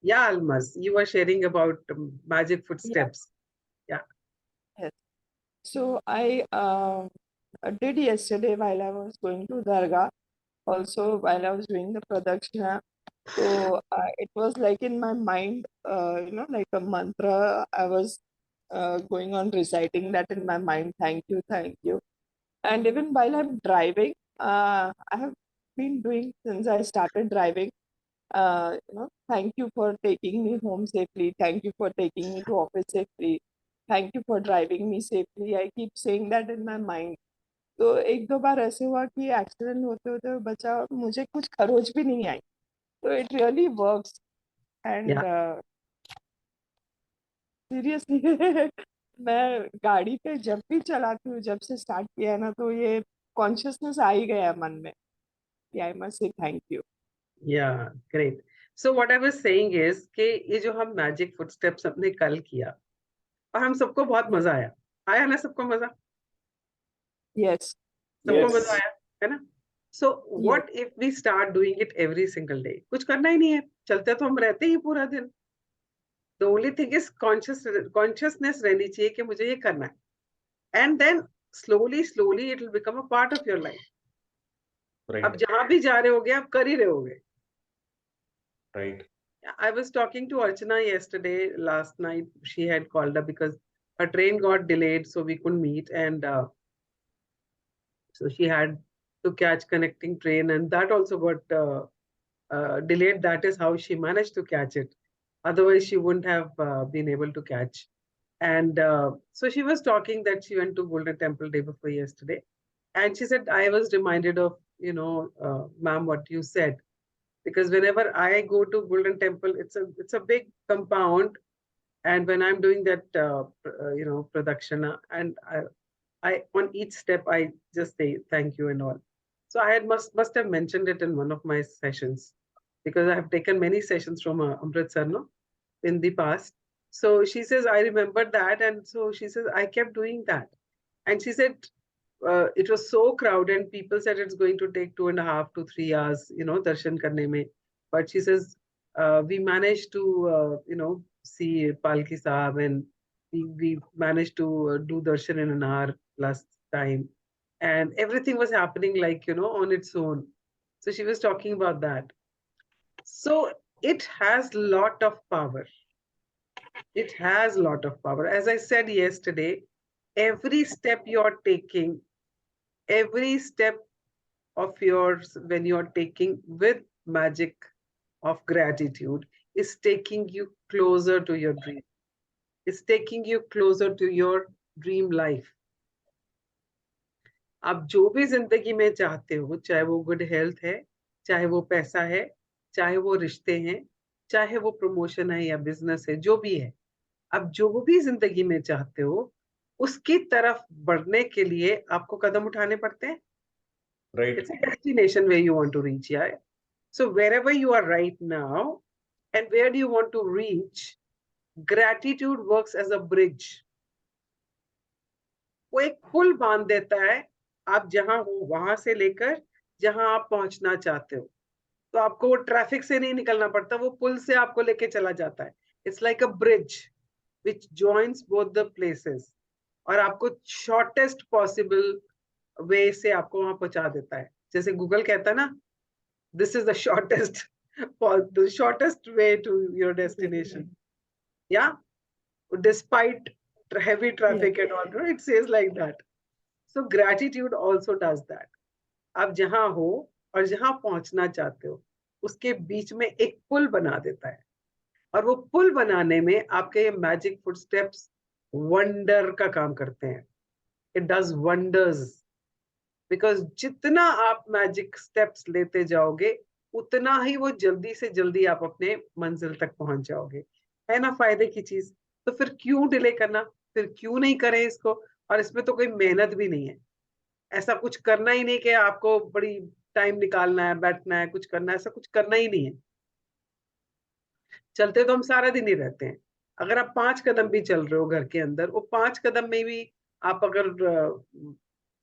Yeah, Almas, you were sharing about magic Yeah. footsteps. Yeah. Yes. So I did yesterday while I was going to Dargah, also while I was doing the Pradakshina. So it was like in my mind, like a mantra. I was going on reciting that in my mind. Thank you, thank you. And even while I'm driving, I have been doing since I started driving. Thank you for taking me home safely. Thank you for taking me to office safely. Thank you for driving me safely. I keep saying that in my mind. तो एक दो बार ऐसे हुआ कि accident होते होते बचा, मुझे कुछ खरोच भी नहीं आई. तो it really works. Yeah. And seriously मैं गाड़ी पे जब भी चलाती हूँ, जब से स्टार्ट किया है ना, तो ये कॉन्शियसनेस आ ही गया है मन में कि I must say thank you. Yeah, great. So what I was saying is कि ये जो हम मैजिक फुटस्टेप्स हमने कल किया और हम सबको बहुत मजा आया. आया ना सबको मजा? यस. सबको मजा यस. आया, है ना? So yes. what if we start doing it every single day? कुछ करना ही नहीं है, चलते तो हम रहते ही पूरा दिन. The only thing is consciousness रहनी चाहिए कि मुझे ये करना है. And then slowly it will become a part of your life. Right. अब जहां भी जा रहे होगे आप कर ही रहे होगे. Right. I was talking to Archana yesterday, last night. She had called up because her train got delayed, so we couldn't meet. And so she had to catch connecting train, and that also got delayed. That is how she managed to catch it. Otherwise, she wouldn't have been able to catch. And so she was talking that she went to Golden Temple day before yesterday. And she said, I was reminded of, ma'am, what you said. Because whenever I go to Golden Temple, it's a big compound, and when I'm doing that pradakshina, and I on each step I just say thank you and all. So I had must have mentioned it in one of my sessions, because I have taken many sessions from Amritsar, no, in the past. So she says I remembered that, and so she says I kept doing that, and she said it was so crowded and people said it's going to take 2.5 to 3 hours, darshan karne mein. But she says we managed to see Palki Sahab, and we managed to do darshan in an hour plus time, and everything was happening like on its own. So she was talking about that. So it has lot of power. It has a lot of power. As I said yesterday, every step you're taking, every step of yours when you're taking with magic of gratitude is taking you closer to your dream. It's taking you closer to your dream life. आप जो भी जिंदगी में चाहते हो, चाहे वो good health है, चाहे वो पैसा है, चाहे वो रिश्ते हैं, चाहे वो प्रमोशन है या बिजनेस है, जो भी है, आप जो भी जिंदगी में चाहते हो, उसकी तरफ बढ़ने के लिए आपको कदम उठाने पड़ते हैं. Right. It's a destination where you want to reach, yeah. So wherever you are right now and where do you want to reach, gratitude works as a bridge. वो एक पुल बांध देता है आप जहां हो वहां से लेकर जहां आप पहुंचना चाहते हो. तो आपको वो ट्रैफिक से नहीं निकलना पड़ता, वो पुल से आपको लेके चला जाता है. It's like a bridge which joins both the places, और आपको शॉर्टेस्ट पॉसिबल वे से आपको वहां पहुंचा देता है. जैसे गूगल कहता है ना, this is the shortest way to your destination. Yeah, despite heavy traffic and all, it says like that. So gratitude also does that. आप जहां हो और जहां पहुंचना चाहते हो उसके बीच में एक पुल बना देता है, और वो पुल बनाने में आपके ये मैजिक फुटस्टेप्स वंडर का काम करते हैं. इट डज वंडर्स, बिकॉज जितना आप मैजिक स्टेप्स लेते जाओगे उतना ही वो जल्दी से जल्दी आप अपने मंजिल तक पहुंच जाओगे. है ना फायदे की चीज? तो फिर क्यों डिले करना, फिर क्यों नहीं करें इसको? और इसमें तो कोई मेहनत भी नहीं है. ऐसा कुछ करना ही नहीं कि आपको बड़ी टाइम निकालना है, बैठना है, कुछ करना है. ऐसा कुछ करना ही नहीं है. चलते तो हम सारा दिन ही रहते हैं. अगर आप 5 कदम भी चल रहे हो घर के अंदर, वो 5 कदम में भी आप अगर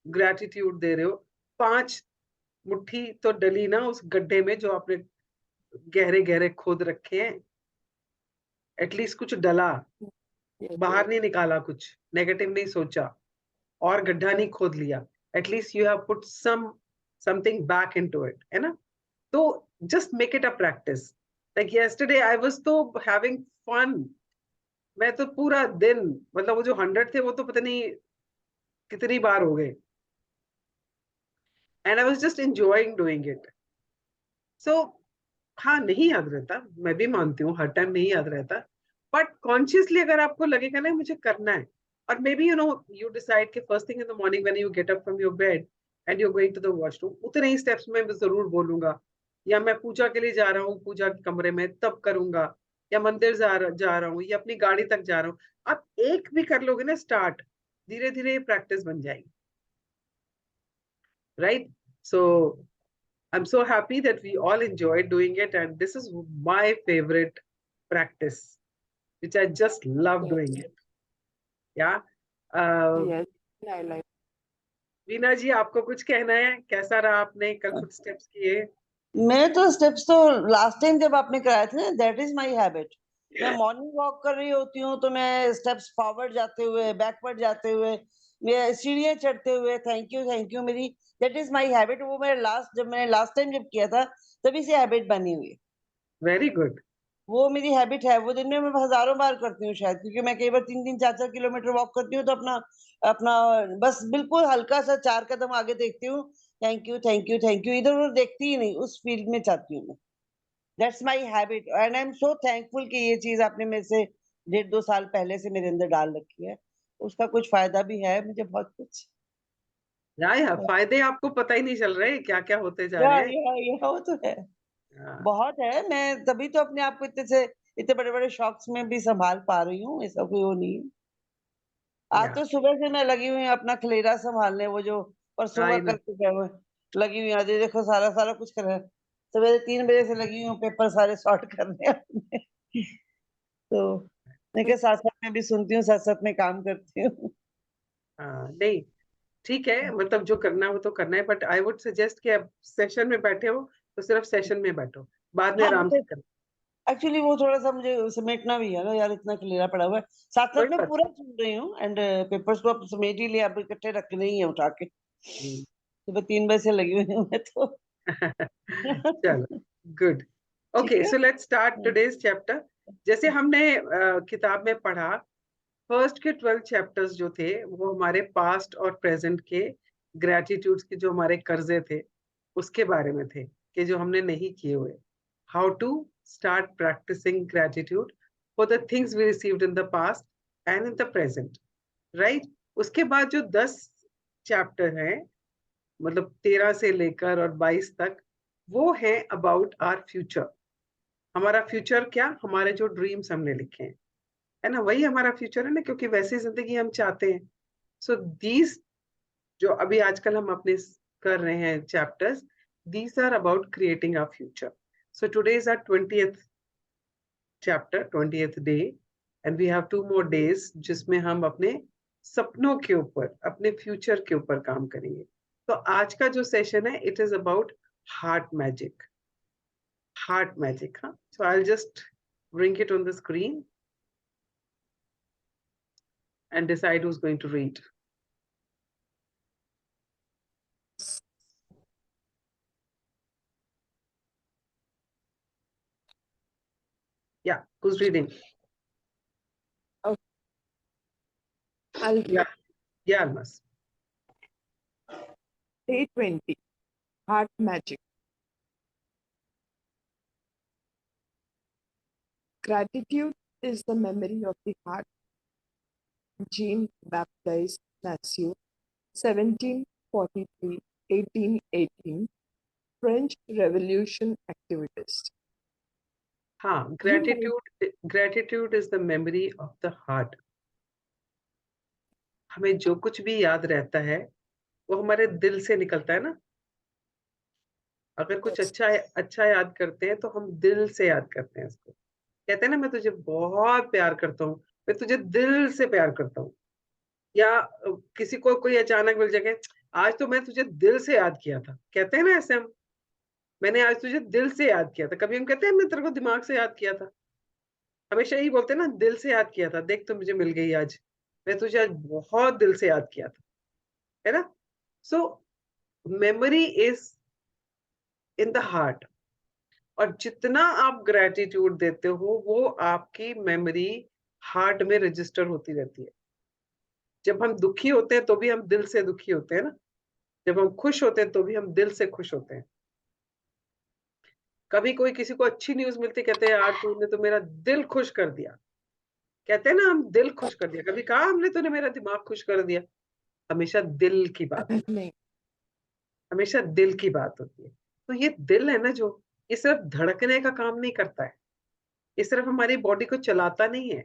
ग्रेटिट्यूड दे रहे हो, 5 मुट्ठी तो डली ना उस गड्ढे में जो आपने गहरे गहरे खोद रखे हैं. एटलीस्ट कुछ डला, Yes, बाहर yes. नहीं निकाला, कुछ नेगेटिव नहीं सोचा और गड्ढा नहीं खोद लिया, at least you have put something back into it, है ना? तो just make it a practice. Like yesterday I was तो हैविंग फन, मैं तो पूरा दिन, मतलब वो जो 100 थे वो तो पता नहीं कितनी बार हो गए, and I was just enjoying doing it. So हाँ, नहीं याद रहता, मैं भी मानती हूँ हर टाइम नहीं याद रहता, बट कॉन्शियसली अगर आपको लगेगा ना मुझे करना है, और मे बी यू डिसाइड कि first thing in the morning when you get up from your bed and you going to the washroom, उतने ही स्टेप्स में जरूर बोलूंगा, या मैं पूजा के लिए जा रहा हूँ पूजा के कमरे में तब करूंगा, या मंदिर जा रहा हूँ, या अपनी गाड़ी तक जा रहा हूँ। आप एक भी कर लोगे ना स्टार्ट, धीरे धीरे प्रैक्टिस बन जाएगी, right? So I'm so happy that we all enjoyed doing it, and this is my favorite practice, which I just love doing Yes, it. Yeah. Uh, yes, I like. Veena ji, आपको कुछ कहना है? कैसा रहा, आपने कल कुछ स्टेप्स किए? मैं तो स्टेप्स तो लास्ट टाइम जब आपने कराए थे ना, दैट इज माय हैबिट। मैं मॉर्निंग वॉक कर रही होती हूँ तो मैं स्टेप्स फॉरवर्ड जाते हुए, बैकवर्ड जाते हुए, मैं सीढ़ियाँ चढ़ते हुए, थैंक यू मेरी, दैट इज माय हैबिट। वो मैंने लास्ट टाइम जब किया था तभी से हैबिट बनी हुई है। Very good. वो मेरी हैबिट है, वो दिन में मैं हजारों बार करती हूँ शायद, क्योंकि मैं कई बार 3-4 किलोमीटर वॉक करती हूँ तो अपना अपना बस बिल्कुल हल्का सा 4 कदम आगे देखती हूँ, थैंक यू, इधर उधर देखती ही नहीं, उस फील्ड में चाहती हूँ मैं। That's my habit and I am so thankful कि ये चीज आपने मेरे से 1.5-2 साल पहले से मेरे अंदर डाल रखी है। उसका कुछ फायदा भी है मुझे, बहुत कुछ। या फायदे आपको पता ही नहीं चल रहे क्या क्या होते जा या रहे हैं। या वो तो है, हाँ, बहुत है। मैं तभी तो अपने आप को इतने बड़े-बड़े शौक्स में भी संभाल पा रही हूँ, ऐसा कोई वो नहीं है। आज या तो सुबह से मैं लगी हुई हूँ अपना खलेरा संभालने, वो जो परसों का आई नो। करके गए हुए, लगी हुई हूँ। आज ये देखो सारा सारा कुछ कर रहा है। सवेरे 3 बजे से लगी हुई हूँ पेपर सारे सॉर्ट करने अपने। तो मैं क्या, साथ-साथ में भी सुनती हूँ, साथ-साथ में काम करती हूँ। हाँ, नहीं, ठीक है, मतलब जो करना है वो तो करना है, बट आई वुड सजेस्ट कि आप सेशन में बैठे हो तो सिर्फ सेशन में बैठो, बाद में हाँ, आराम मुझे से करो। एक्चुअली वो थोड़ा-सा मुझे समेटना भी है ना यार, इतना खलेरा पड़ा हुआ है। कोई साथ-साथ में बात पूरा सुन रही हूँ एंड पेपर्स को अब समेट ही लिया, अब इकट्ठे रखने ही है उठा के। नहीं। सुबह 3 बजे से लगी हुई हूँ मैं तो। चलो, गुड। ठीक ओके, है? सो लेट्स स्टार्ट हाँ। Today's chapter. जैसे हमने किताब में पढ़ा, फर्स्ट के 12 चैप्टर्स जो थे वो हमारे पास्ट और प्रेजेंट के ग्रेटिट्यूड्स के जो हमारे कर्जे थे उसके बारे में थे, कि जो हमने नहीं किए हुए, how to start practising gratitude for the things we received in the past and in the present, right? उसके बाद जो 10 चैप्टर हैं, मतलब 13 से लेकर और 22 तक, वो है अबाउट आवर फ्यूचर। हमारा फ्यूचर क्या, हमारे जो ड्रीम्स हमने लिखे हैं, है ना, वही हमारा फ्यूचर है ना, क्योंकि वैसी जिंदगी हम चाहते हैं। सो दीज जो अभी आजकल हम अपने कर रहे हैं chapters, these are about creating our future. So today is our 20th chapter, 20th day, and we have 2 more days जिसमें हम अपने सपनों के ऊपर, अपने फ्यूचर के ऊपर काम करेंगे। तो आज का जो सेशन है, it is about heart magic. Heart magic, huh? So I'll just bring it on the screen and decide who's going to read. Yeah, who's reading? I'll read. Yeah, Almas. Day 20. Heart magic. Gratitude is the memory of the heart. Jean-Baptiste Massieu, 1743, 1818, French Revolution activist. हाँ, gratitude is the memory of the heart. हमें जो कुछ भी याद रहता है वो हमारे दिल से निकलता है ना। अगर कुछ Yes. अच्छा याद करते हैं तो हम दिल से याद करते हैं उसको। कहते हैं ना, मैं तुझे बहुत प्यार करता हूँ, मैं तुझे दिल से प्यार करता हूँ। या किसी को कोई अचानक मिल जाए, आज तो मैं तुझे दिल से याद किया था, कहते हैं ना ऐसे हम, मैंने आज तुझे दिल से याद किया था। कभी हम कहते हैं मैं तेरे को दिमाग से याद किया था? हमेशा यही बोलते हैं ना, दिल से याद किया था, देख तो मुझे मिल गई आज, मैं तुझे आज बहुत दिल से याद किया था, है ना? So memory is in the heart, और जितना आप ग्रेटिट्यूड देते हो वो आपकी मेमोरी हार्ट में रजिस्टर होती रहती है। जब हम दुखी होते हैं तो भी हम दिल से दुखी होते हैं ना, जब हम खुश होते हैं तो भी हम दिल से खुश होते हैं। कभी कोई किसी को अच्छी न्यूज मिलती, कहते हैं यार तूने तो मेरा दिल खुश कर दिया, कहते हैं ना हम दिल खुश कर दिया, कभी कहा हमने तूने मेरा दिमाग खुश कर दिया? हमेशा दिल की बात होती है, नहीं, हमेशा दिल की बात होती है। तो ये दिल है ना जो, ये सिर्फ धड़कने का काम नहीं करता है, ये सिर्फ हमारी बॉडी को चलाता नहीं है,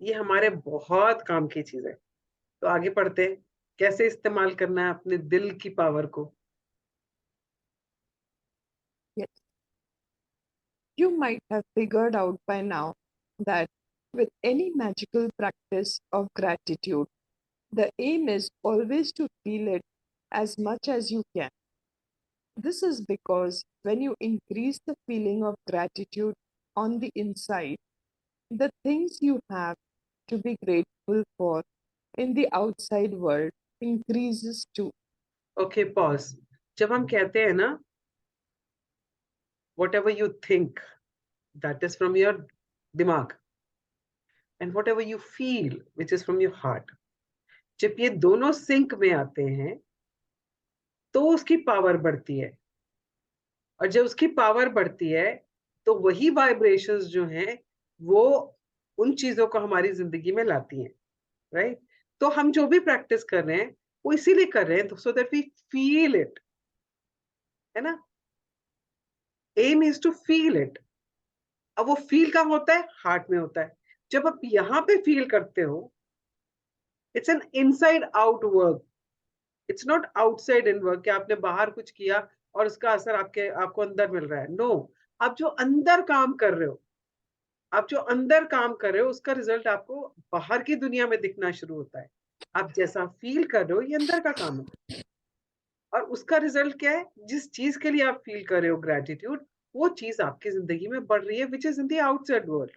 ये हमारे बहुत काम की चीज है। तो आगे बढ़ते हैं, कैसे इस्तेमाल करना है अपने दिल की पावर को। yes. You might have figured out by now that with any magical practice of gratitude, the aim is always to feel it as much as you can. This is because when you increase the feeling of gratitude on the inside, the things you have to be grateful for in the outside world increases too. Okay pause. जब हम कहते हैं ना whatever you think that is from your दिमाग, and whatever you feel which is from your heart, जब ये दोनों sink में आते हैं तो उसकी पावर बढ़ती है, और जब उसकी पावर बढ़ती है तो वही वाइब्रेशंस जो हैं वो उन चीजों को हमारी जिंदगी में लाती हैं, राइट? तो हम जो भी प्रैक्टिस कर रहे हैं वो इसीलिए कर रहे हैं so that we feel it, है ना? Aim is to feel it. अब वो फील कहाँ होता है? हार्ट में होता है। जब आप यहाँ पे फील करते हो, it's an inside out work, it's not outside in work कि आपने बाहर कुछ किया और उसका असर आपको अंदर मिल रहा है। नो, आप जो अंदर काम कर रहे हो, आप जो अंदर काम कर रहे हो उसका रिजल्ट आपको बाहर की दुनिया में दिखना शुरू होता है। आप जैसा फील कर रहे हो ये अंदर का काम है, और उसका रिजल्ट क्या है? जिस चीज के लिए आप फील कर रहे हो ग्रेटिट्यूड, वो चीज आपकी जिंदगी में बढ़ रही है, which is in the outside world,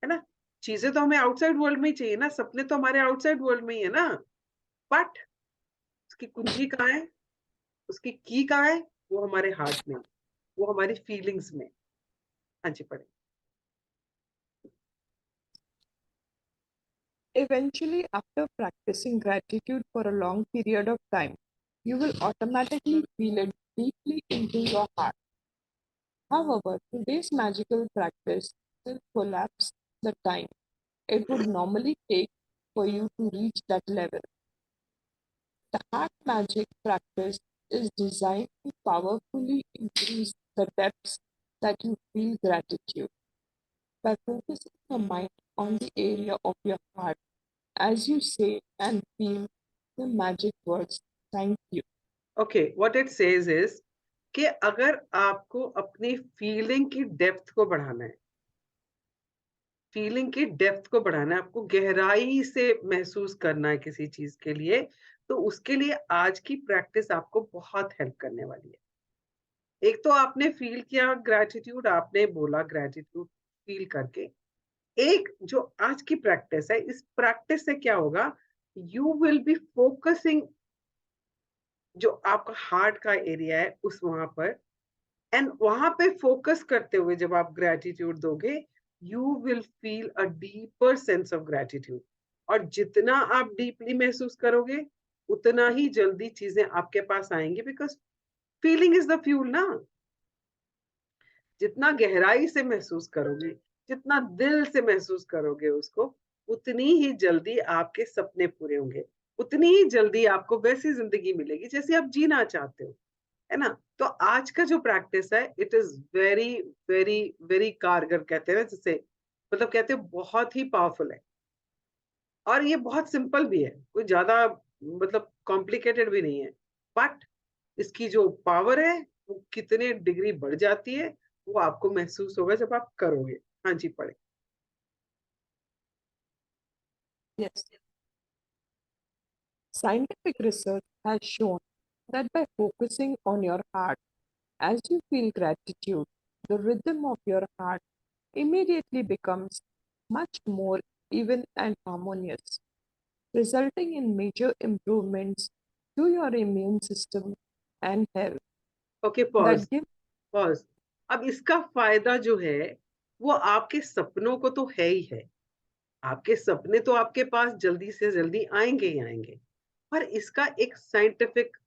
है ना? चीजें तो हमें आउटसाइड वर्ल्ड में ही चाहिए ना, सपने तो हमारे आउटसाइड वर्ल्ड में ही है ना, बट उसकी कुंजी कहाँ है, उसकी की कहाँ है? वो हमारे हार्ट में, वो हमारी फीलिंग्स में। हाँ जी, पढ़े। Eventually, after practicing gratitude for a long period of time, you will automatically feel it deeply into your heart. However, today's magical practice will collapse the time it would normally take for you to reach that level. The heart magic practice is designed to powerfully increase the depths that you feel gratitude by focusing your mind on the area of your heart as you say and feel the magic words thank you. Okay, what it says is कि अगर आपको अपनी feeling की depth को बढ़ाना है, feeling की depth को बढ़ाना है, आपको गहराई से महसूस करना है किसी चीज के लिए, तो उसके लिए आज की प्रैक्टिस आपको बहुत हेल्प करने वाली है। एक तो आपने फील किया ग्रेटिट्यूड, आपने बोला ग्रेटिट्यूड फील करके। एक जो आज की प्रैक्टिस है, इस प्रैक्टिस से क्या होगा? यू विल बी फोकसिंग जो आपका हार्ट का एरिया है उस वहां पर, एंड वहां पे फोकस करते हुए जब आप ग्रेटिट्यूड दोगे, you will feel a deeper sense of gratitude. और जितना आप डीपली महसूस करोगे उतना ही जल्दी चीजें आपके पास आएंगी, because feeling is the fuel ना। जितना गहराई से महसूस करोगे, जितना दिल से महसूस करोगे उसको, उतनी ही जल्दी आपके सपने पूरे होंगे, उतनी ही जल्दी आपको वैसी जिंदगी मिलेगी जैसी आप जीना चाहते हो, है ना? तो आज का जो प्रैक्टिस है, it is very very very कारगर, कहते हैं जिसे, मतलब कहते हैं बहुत ही पावरफुल है, और ये बहुत सिंपल भी है, कोई ज्यादा मतलब कॉम्प्लिकेटेड भी नहीं है। बट इसकी जो पावर है वो कितने डिग्री बढ़ जाती है वो आपको महसूस होगा जब आप करोगे। हाँ जी, पढ़े। Yes. Scientific research has shown that by focusing on your heart as you feel gratitude, the rhythm of your heart immediately becomes much more even and harmonious, resulting in major improvements to your immune system and health. Okay, pause That give pause. अब इसका फायदा जो है वो आपके सपनों को तो है ही है। आपके सपने तो आपके पास जल्दी से जल्दी आएंगे ही आएंगे, पर इसका एक साइंटिफिक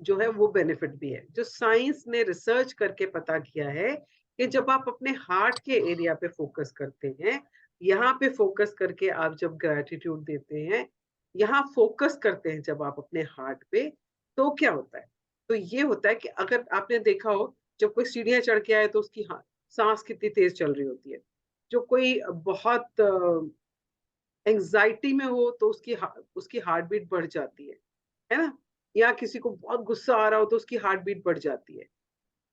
जो है वो बेनिफिट भी है, जो साइंस ने रिसर्च करके पता किया है कि जब आप अपने हार्ट के एरिया पे फोकस करते हैं, यहाँ पे फोकस करके आप जब ग्रेटिट्यूड देते हैं, यहाँ फोकस करते हैं जब आप अपने हार्ट पे, तो क्या होता है? तो ये होता है कि अगर आपने देखा हो, जब कोई सीढ़ियां चढ़ के आए तो उसकी सांस कितनी तेज चल रही होती है। जो कोई बहुत एंजाइटी में हो तो उसकी हार्ट बीट बढ़ जाती है ना? या किसी को बहुत गुस्सा आ रहा हो तो उसकी हार्ट बीट बढ़ जाती है।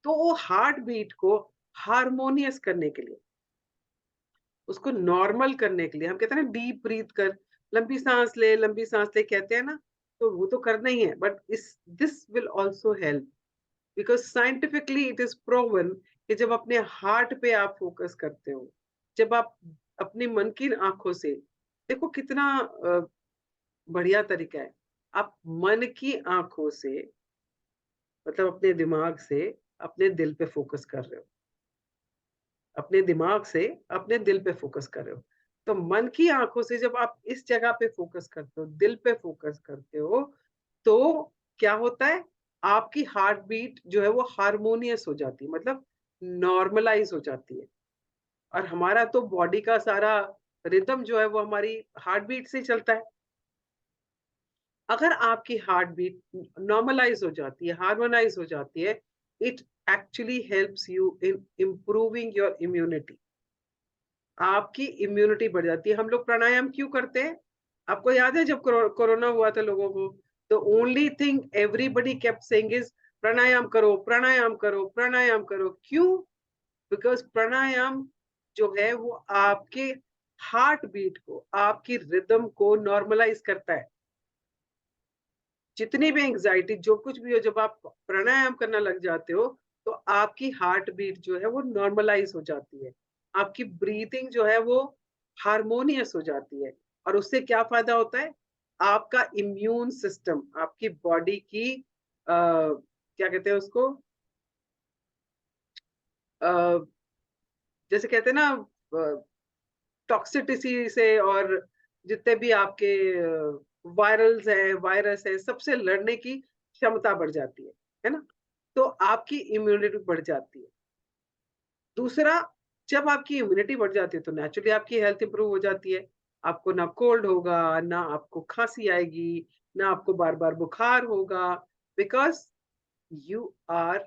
तो वो हार्ट बीट को हार्मोनियस करने के लिए, उसको नॉर्मल करने के लिए, हम कहते हैं ना डीप ब्रीथ कर, लंबी सांस ले कहते हैं ना, तो वो तो करना ही है, बट इस this will also help, because scientifically it is proven कि जब अपने हार्ट पे आप फोकस करते हो, जब आप अपने मन की आंखों से देखो, कितना बढ़िया तरीका है। आप मन की आंखों से, मतलब अपने दिमाग से अपने दिल पे फोकस कर रहे हो, अपने दिमाग से अपने दिल पे फोकस कर रहे हो। तो मन की आंखों से जब आप इस जगह पे फोकस करते हो, दिल पे फोकस करते हो, तो क्या होता है? आपकी हार्ट बीट जो है वो हार्मोनियस हो जाती है, मतलब नॉर्मलाइज हो जाती है। और हमारा तो बॉडी का सारा रिदम जो है वो हमारी हार्ट बीट से चलता है। अगर आपकी हार्ट बीट नॉर्मलाइज हो जाती है, हार्मोनाइज हो जाती है, it actually helps you in improving your immunity. आपकी इम्यूनिटी बढ़ जाती है। हम लोग प्राणायाम क्यों करते हैं? आपको याद है जब कोरोना हुआ था लोगों को, तो only thing everybody kept saying is pranayama करो, प्राणायाम करो, प्राणायाम करो। क्यों? बिकॉज प्राणायाम जो है वो आपके हार्ट बीट को, आपकी रिदम को नॉर्मलाइज करता है। जितनी भी एंजाइटी, जो कुछ भी हो, जब आप प्राणायाम करना लग जाते हो, तो आपकी हार्ट बीट जो है वो नॉर्मलाइज हो जाती है, आपकी ब्रीथिंग जो है वो हार्मोनियस हो जाती है। और उससे क्या फायदा होता है? आपका इम्यून सिस्टम, आपकी बॉडी की क्या कहते हैं उसको, आ, जैसे कहते हैं ना, टॉक्सिसिटी से, और जितने भी आपके वायरल्स है, वायरस है, सबसे लड़ने की क्षमता बढ़ जाती है ना? तो आपकी इम्यूनिटी बढ़ जाती है। दूसरा, जब आपकी इम्यूनिटी बढ़ जाती है तो नेचुरली आपकी हेल्थ इंप्रूव हो जाती है। आपको ना कोल्ड होगा, ना आपको खांसी आएगी, ना आपको बार बार बुखार होगा, because you are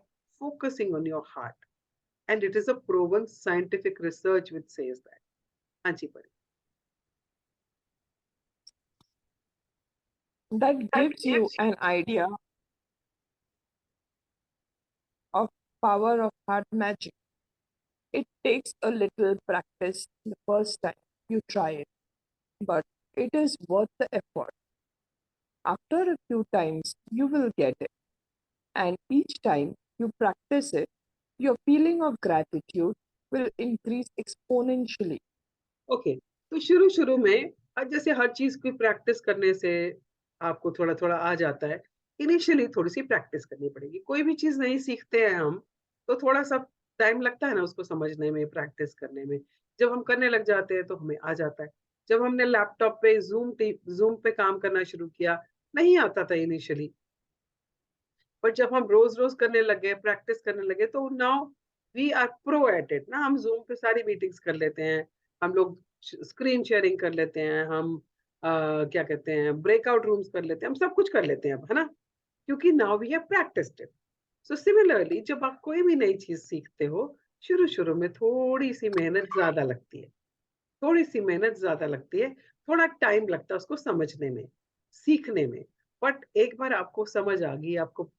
focusing on your heart, and it is a proven scientific research which says that. हाँ जी, पढ़िए। that gives you an idea of power of heart magic. It takes a little practice the first time you try it, but it is worth the effort. After a few times, you will get it, and each time you practice it, your feeling of gratitude will increase exponentially. Okay, तो शुरू शुरू में जैसे हर चीज की practice करने से आपको थोड़ा थोड़ा आ जाता है। इनिशियली थोड़ी सी प्रैक्टिस करनी पड़ेगी। कोई भी चीज नहीं सीखते हैं हम, तो थोड़ा सा टाइम लगता है ना उसको समझने में, प्रैक्टिस करने में। जब हम करने लग जाते हैं तो हमें आ जाता है। जब हमने लैपटॉप पे जूम पे काम करना शुरू किया, नहीं आता था इनिशियली, पर जब हम रोज रोज करने लगे, प्रैक्टिस करने लगे, तो now we are pro at it ना। हम जूम पे सारी मीटिंग्स कर लेते हैं, हम लोग स्क्रीन शेयरिंग कर लेते हैं, हम क्या कहते हैं, ब्रेकआउट रूम्स कर लेते हैं, हम सब कुछ कर लेते हैं अब, है ना? क्योंकि now we have practised it. So similarly जब आप कोई भी नई चीज सीखते हो, शुरू शुरू में थोड़ी सी मेहनत ज्यादा लगती है, थोड़ी सी मेहनत ज्यादा लगती है, थोड़ा टाइम लगता है उसको समझने में, सीखने में। बट एक बार आपको समझ आ गई, आपको,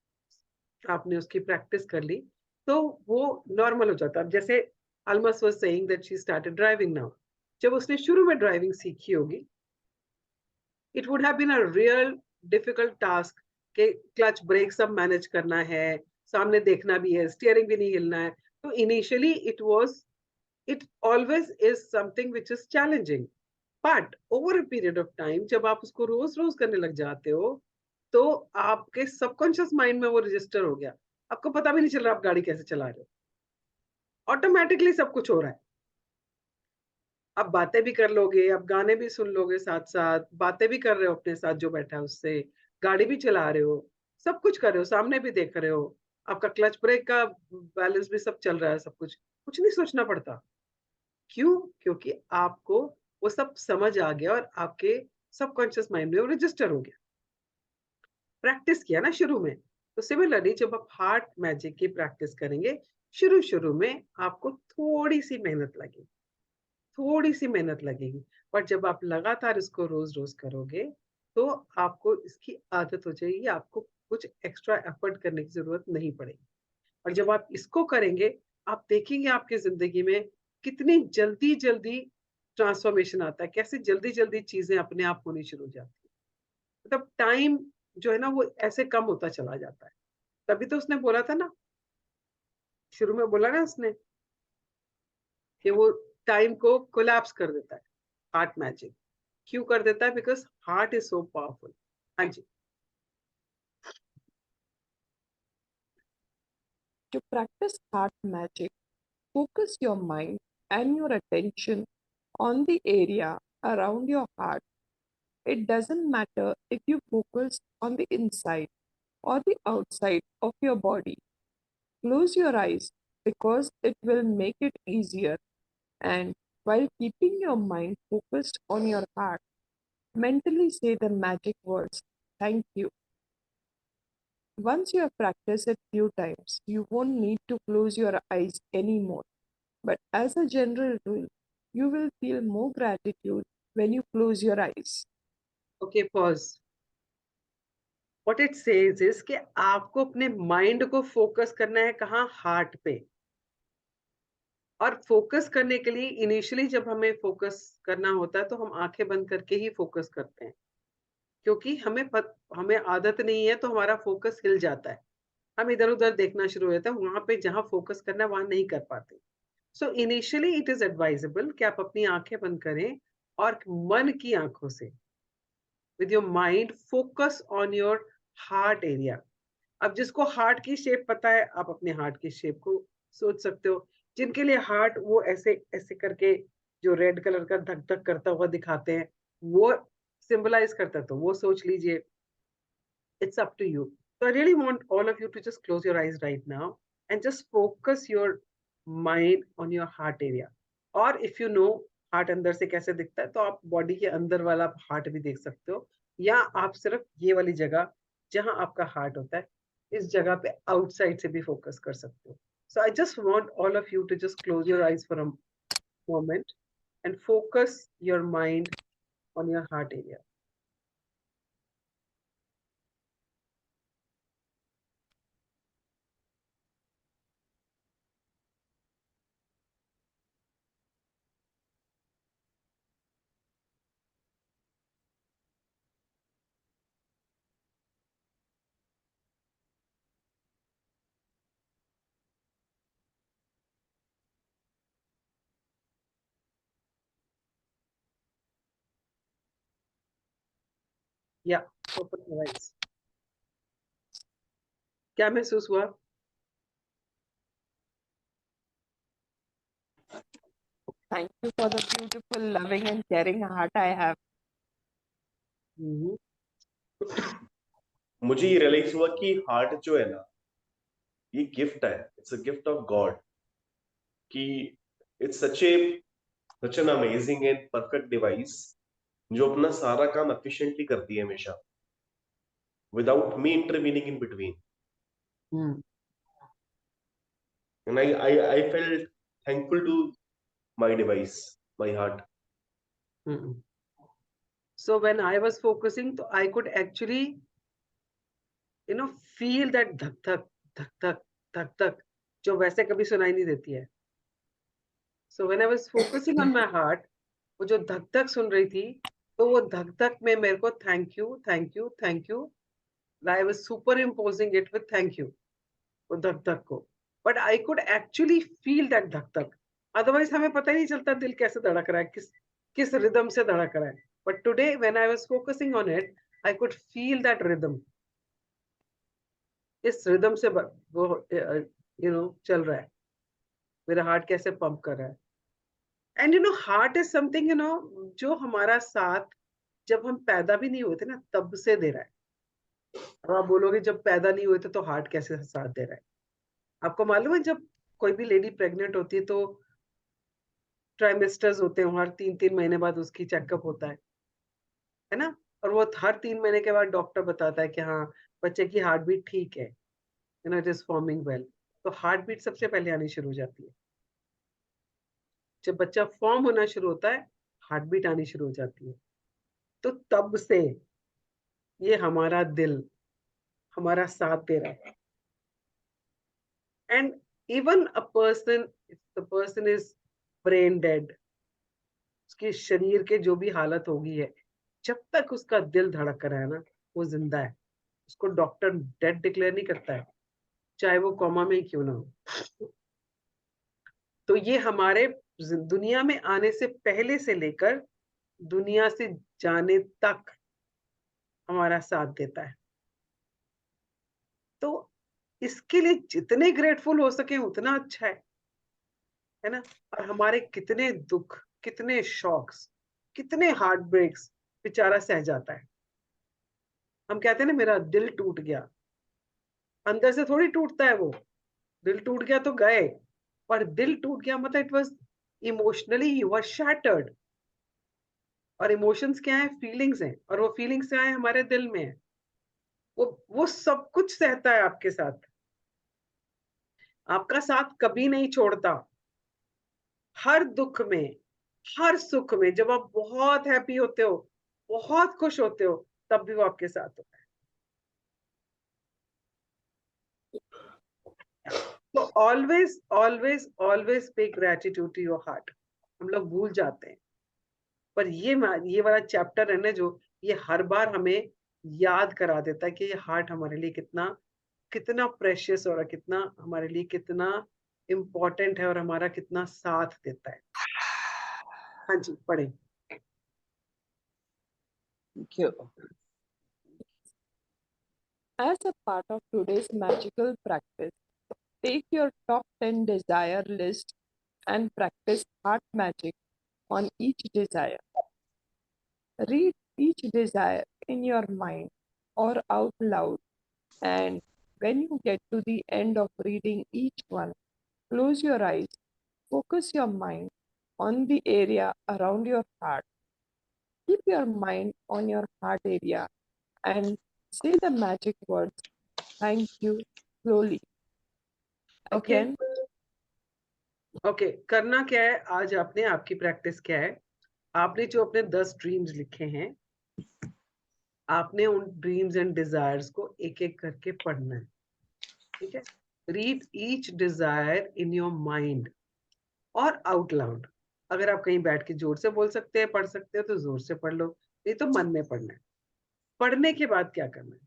आपने उसकी प्रैक्टिस कर ली, तो वो नॉर्मल हो जाता है। अब जैसे Almas was saying that she started driving now. जब उसने शुरू में ड्राइविंग सीखी होगी, it would have been a real difficult task कि क्लच ब्रेक सब मैनेज करना है, सामने देखना भी है, स्टीयरिंग भी नहीं हिलना है। तो initially it was it always is something which is challenging. But over a period of time, जब आप उसको रोज रोज करने लग जाते हो, तो आपके सबकॉन्शियस माइंड में वो रजिस्टर हो गया. आपको पता भी नहीं चल रहा आप गाड़ी कैसे चला रहे हो. ऑटोमेटिकली सब कुछ हो रहा है. आप बातें भी कर लोगे, आप गाने भी सुन लोगे साथ साथ, बातें भी कर रहे हो अपने साथ जो बैठा है उससे, गाड़ी भी चला रहे हो, सब कुछ कर रहे हो, सामने भी देख रहे हो, आपका क्लच ब्रेक का बैलेंस भी सब चल रहा है, सब कुछ, कुछ नहीं सोचना पड़ता. क्यों? क्योंकि आपको वो सब समझ आ गया और आपके सबकॉन्शियस माइंड में वो रजिस्टर हो गया. प्रैक्टिस किया ना शुरू में. तो सिमिलरली जब आप हार्ट मैजिक की प्रैक्टिस करेंगे, शुरू शुरू में आपको थोड़ी सी मेहनत लगेगी, थोड़ी सी मेहनत लगेगी. पर जब आप लगातार इसको रोज रोज करोगे, तो आपको इसकी आदत हो जाएगी, आपको कुछ एक्स्ट्रा एफर्ट करने की जरूरत नहीं पड़ेगी. और जब आप इसको करेंगे, आप देखेंगे आपकी जिंदगी में कितनी जल्दी जल्दी ट्रांसफॉर्मेशन आता है, कैसे जल्दी जल्दी चीजें अपने आप होनी शुरू हो जाती है. मतलब टाइम जो है ना वो ऐसे कम होता चला जाता है. तभी तो उसने बोला था ना, शुरू में बोला ना उसने कि वो टाइम को कोलैप्स कर देता है, हार्ट मैजिक. क्यों कर देता है? Because heart is so powerful. हाँ जी. To practice heart magic, focus your mind and your attention on the area around your heart. It doesn't matter if you focus on the inside or the outside of your body. Close your eyes because it will make it easier, and while keeping your mind focused on your heart, mentally say the magic words, thank you. Once you have practiced it few times, you won't need to close your eyes anymore. But as a general rule, you will feel more gratitude when you close your eyes. Okay, pause. What it says is कि आपको अपने mind को focus करना है कहाँ? Heart पे. और focus करने के लिए इनिशियली जब हमें फोकस करना होता है तो हम आंखें बंद करके ही फोकस करते हैं, क्योंकि हमें आदत नहीं है, तो हमारा फोकस हिल जाता है, हम इधर उधर देखना शुरू हो जाता है, वहां पे जहां फोकस करना है वहां नहीं कर पाते. So initially it is advisable कि आप अपनी आंखें बंद करें और मन की आंखों से, with your mind, focus on your heart area. अब जिसको हार्ट की शेप पता है, आप अपने हार्ट की शेप को सोच सकते हो. जिनके लिए हार्ट वो ऐसे ऐसे करके जो रेड कलर का धक धक करता हुआ दिखाते हैं, वो सिंबलाइज करता है, तो वो सोच लीजिए. It's up to you. So I really want all of you to just close your eyes right now and just focus your mind on your heart area. Or if you know heart अंदर से कैसे दिखता है, तो आप body के अंदर वाला हार्ट भी देख सकते हो, या आप सिर्फ ये वाली जगह जहां आपका हार्ट होता है, इस जगह पे आउटसाइड से भी फोकस कर सकते हो. So I just want all of you to just close your eyes for a moment and focus your mind on your heart area. Yeah, open your eyes. क्या महसूस हुआ? Thank you for the beautiful, loving, and caring heart I have. मुझे ये realise हुआ कि heart जो है ना, ये गिफ्ट है. It's a gift of God. कि it's such an amazing and perfect device जो अपना सारा काम एफिशिएंटली करती है हमेशा, without me intervening in between. And I felt thankful to my device, my heart. So when I was focusing, so I could actually, feel that धक धक धक धक धक धक जो वैसे कभी सुनाई नहीं देती है. So when I was focusing on my heart, वो जो धक धक सुन रही थी, तो वो धक धक में मेरे को thank you, thank you, thank you. I was superimposing it with thank you, वो धक धक को. But I could actually feel that धक धक. अदरवाइज हमें पता ही नहीं चलता दिल कैसे धड़क रहा है, किस रिदम से धड़क रहा है. But today when I was focusing on it, I could feel that rhythm. इस रिदम से वो चल रहा है, मेरा हार्ट कैसे पंप कर रहा है. एंड हार्ट इज समथिंग जो हमारा साथ जब हम पैदा भी नहीं होते ना तब से दे रहा है. अब आप बोलोगे जब पैदा नहीं हुए थे तो हार्ट कैसे साथ दे रहा है. आपको मालूम है जब कोई भी लेडी प्रेग्नेंट होती है तो ट्राइमेस्टर्स होते हैं, हर 3-3 महीने बाद उसकी चेकअप होता है ना. और वो हर 3 महीने के बाद डॉक्टर बताता है कि हाँ बच्चे की हार्ट बीट ठीक है, इट इज फॉर्मिंग वेल. तो हार्ट बीट सबसे पहले आनी शुरू हो जाती है. जब बच्चा फॉर्म होना शुरू होता है हार्ट बीट आनी शुरू हो जाती है. तो तब से ये हमारा दिल हमारा साथ दे रहा है. And even a person, if the person is brain dead, उसके शरीर के जो भी हालत होगी है, जब तक उसका दिल धड़क रहा है ना वो जिंदा है. उसको डॉक्टर डेड डिक्लेयर नहीं करता है, चाहे वो कोमा में ही क्यों ना हो. तो ये हमारे दुनिया में आने से पहले से लेकर दुनिया से जाने तक हमारा साथ देता है. तो इसके लिए जितने ग्रेटफुल हो सके उतना अच्छा है ना. और हमारे कितने दुख, कितने शॉक्स, कितने हार्ट ब्रेक्स बेचारा सह जाता है. हम कहते हैं ना मेरा दिल टूट गया, अंदर से थोड़ी टूटता है वो. दिल टूट गया तो गए, पर दिल टूट गया मतलब it was emotionally he was shattered. और इमोशंस क्या है, फीलिंग्स हैं, और वो फीलिंग्स क्या है हमारे दिल में है. वो सब कुछ सहता है आपके साथ, आपका साथ कभी नहीं छोड़ता. हर दुख में, हर सुख में, जब आप बहुत हैप्पी होते हो, बहुत खुश होते हो, तब भी वो आपके साथ होता है. तो always always always pay gratitude to your heart. हम लोग भूल जाते हैं, पर ये वाला चैप्टर है ना जो ये हर बार हमें याद करा देता है कि ये हार्ट हमारे लिए कितना कितना प्रेशियस और कितना हमारे लिए कितना इम्पोर्टेंट है और हमारा कितना साथ देता है. हाँ जी पढ़े. Thank you. As a part of today's magical practice, take your top 10 desire list and practice heart magic on each desire. Read each desire in your mind or out loud, and when you get to the end of reading each one, close your eyes, focus your mind on the area around your heart. Keep your mind on your heart area and say the magic words, thank you, slowly. Okay Again, okay. करना क्या है आज आपने, आपकी practice क्या है, आपने जो अपने 10 ड्रीम्स लिखे हैं, आपने उन ड्रीम्स एंड डिजायर्स को एक एक करके पढ़ना है. ठीक है. Read each desire in your mind और आउट लाउड. अगर आप कहीं बैठ के जोर से बोल सकते हैं, पढ़ सकते हो तो जोर से पढ़ लो, नहीं तो मन में पढ़ना है. पढ़ने के बाद क्या करना है,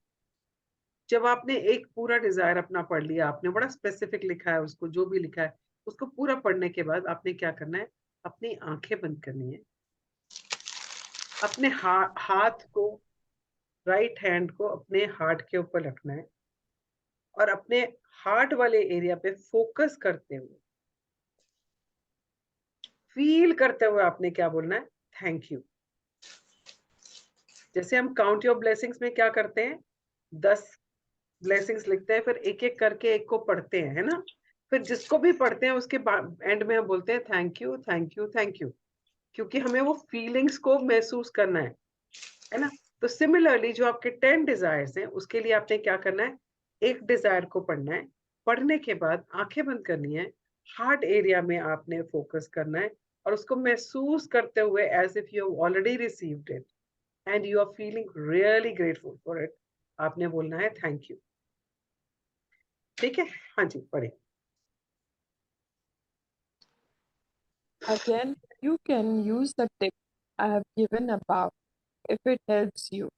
जब आपने एक पूरा डिजायर अपना पढ़ लिया, आपने बड़ा स्पेसिफिक लिखा है उसको, जो भी लिखा है उसको पूरा पढ़ने के बाद आपने क्या करना है, अपनी आंखें बंद करनी है, अपने हाथ को, राइट हैंड को अपने हार्ट के ऊपर रखना है और अपने हार्ट वाले एरिया पे फोकस करते हुए, फील करते हुए आपने क्या बोलना है, थैंक यू. जैसे हम काउंट योर ब्लेसिंग्स में क्या करते हैं, 10 ब्लेसिंग्स लिखते हैं, फिर एक एक करके एक को पढ़ते हैं, है ना. फिर जिसको भी पढ़ते हैं उसके एंड में हम बोलते हैं thank you thank you thank you, क्योंकि हमें वो फीलिंग्स को महसूस करना है ना. तो सिमिलरली जो आपके 10 डिजायर्स हैं उसके लिए आपने क्या करना है, एक डिजायर को पढ़ना है, पढ़ने के बाद आंखें बंद करनी है, हार्ट एरिया में आपने फोकस करना है और उसको महसूस करते हुए as if you already received it and you are feeling really grateful for it, आपने बोलना है थैंक यू. ठीक है. हाँ जी पढ़े. again, you can use the tip I have given above if it helps you.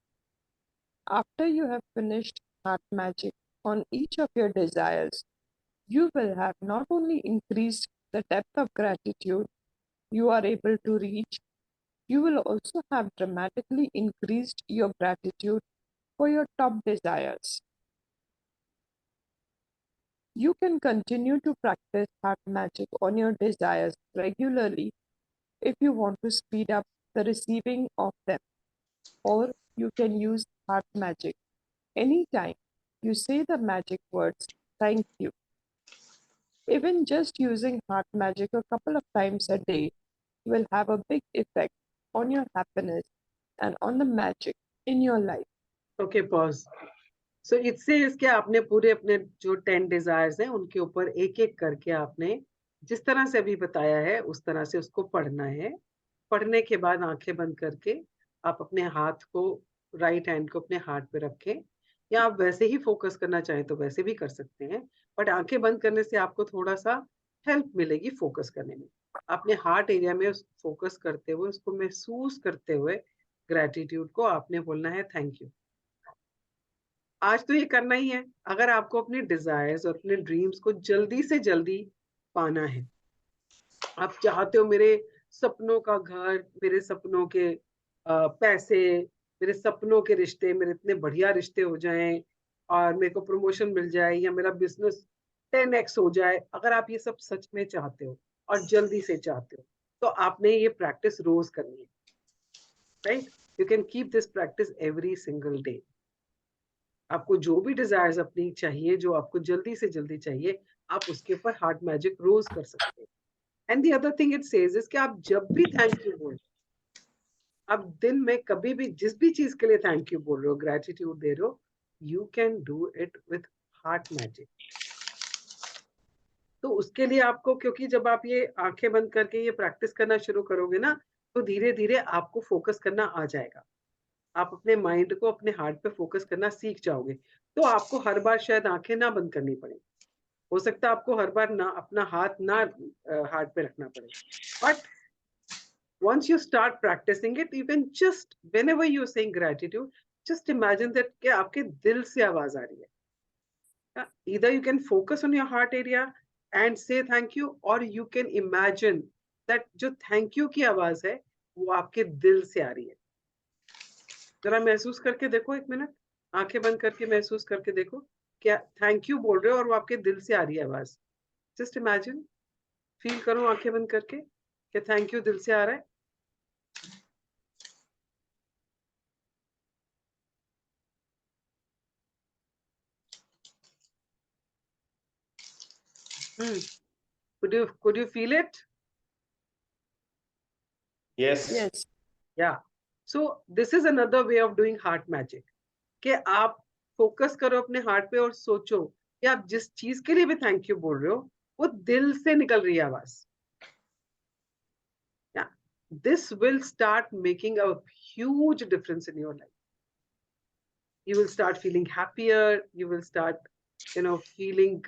After you have finished heart magic on each of your desires, you will have not only increased the depth of gratitude you are able to reach, you will also have dramatically increased your gratitude for your top desires. You can continue to practice heart magic on your desires regularly if you want to speed up the receiving of them, or you can use heart magic anytime you say the magic words thank you. Even just using heart magic a couple of times a day will have a big effect on your happiness and on the magic in your life. Okay, pause. So इससे इसके आपने पूरे अपने जो 10 desires हैं उनके ऊपर एक एक करके आपने जिस तरह से अभी बताया है उस तरह से उसको पढ़ना है। पढ़ने के बाद आंखें बंद करके आप अपने हाथ को, राइट हैंड को अपने हार्ट पे रखें, या आप वैसे ही फोकस करना चाहें तो वैसे भी कर सकते हैं, बट आंखें बंद करने से आपको थोड़ा सा हेल्प मिलेगी फोकस करने में। अपने हार्ट एरिया में फोकस करते हुए, उसको महसूस करते हुए ग्रेटिट्यूड को आपने बोलना है थैंक यू। आज तो ये करना ही है अगर आपको अपने डिजायर्स और अपने ड्रीम्स को जल्दी से जल्दी पाना है। आप चाहते हो मेरे सपनों का घर, मेरे सपनों के पैसे, मेरे सपनों के रिश्ते, मेरे इतने बढ़िया रिश्ते हो जाएं और मेरे को प्रमोशन मिल जाए या मेरा बिजनेस 10x हो जाए। अगर आप ये सब सच में चाहते हो और जल्दी से चाहते हो तो आपने ये प्रैक्टिस रोज करनी है, right? You can keep this practice every single day. आपको जो भी डिजायर्स अपनी चाहिए, जो आपको जल्दी से जल्दी चाहिए, आप उसके ऊपर हार्ट मैजिक रोज कर सकते हैं। And the other thing it says is कि आप जब भी थैंक यू बोल, आप दिन में कभी भी जिस भी चीज के लिए थैंक यू बोल रहे हो, ग्रेटिट्यूड दे रहे हो, you can do it with heart magic. तो उसके लिए आपको, क्योंकि जब आप ये आंखें बंद करके ये प्रैक्टिस करना शुरू करोगे ना, तो धीरे धीरे आपको फोकस करना आ जाएगा। आप अपने माइंड को अपने हार्ट पे फोकस करना सीख जाओगे, तो आपको हर बार शायद आंखें ना बंद करनी पड़े। हो सकता है आपको हर बार ना अपना हाथ ना हार्ट पे रखना पड़े, but once you start practicing it, you can just, whenever you're saying gratitude, just imagine that कि आपके दिल से आवाज आ रही है। Either you can focus on your heart area and say thank you, or you can imagine that जो thank you की आवाज है वो आपके दिल से आ रही है। जरा महसूस करके देखो, एक मिनट आंखें बंद करके महसूस करके देखो, क्या थैंक यू बोल रहे हो और वो आपके दिल से आ रही है आवाज। जस्ट इमेजिन, फील करो आंखें बंद करके कि थैंक यू दिल से आ रहा है। Could you feel it? Yes. Yes. Yeah. So this is another way of doing heart magic कि आप फोकस करो अपने हार्ट पे और सोचो कि आप जिस चीज के लिए भी थैंक यू बोल रहे हो वो दिल से निकल रही है आवाज। Yeah. This will start making a huge difference in your life. You will start feeling happier. You will start, feeling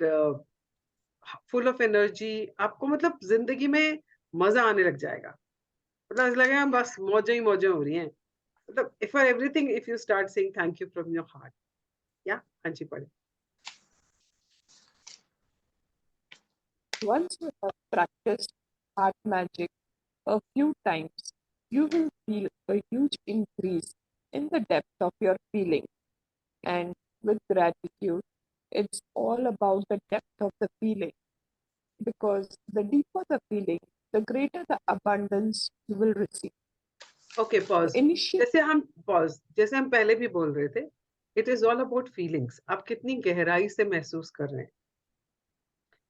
full of energy. आपको मतलब जिंदगी में मजा आने लग जाएगा। मतलब ऐसा लगेगा बस मौजें ही मौजें हो रही हैं। मतलब for everything, if you start saying thank you from your heart. Yeah, हाँ जी पढ़े। Once you have practiced heart magic a few times, you will feel a huge increase in the depth of your feeling. And with gratitude, it's all about the depth of the feeling. Because the deeper the feeling, the greater the abundance you will receive. Okay, pause. Initially, जैसे हम पहले भी बोल रहे थे, it is all about feelings. आप कितनी गहराई से महसूस कर रहे हैं,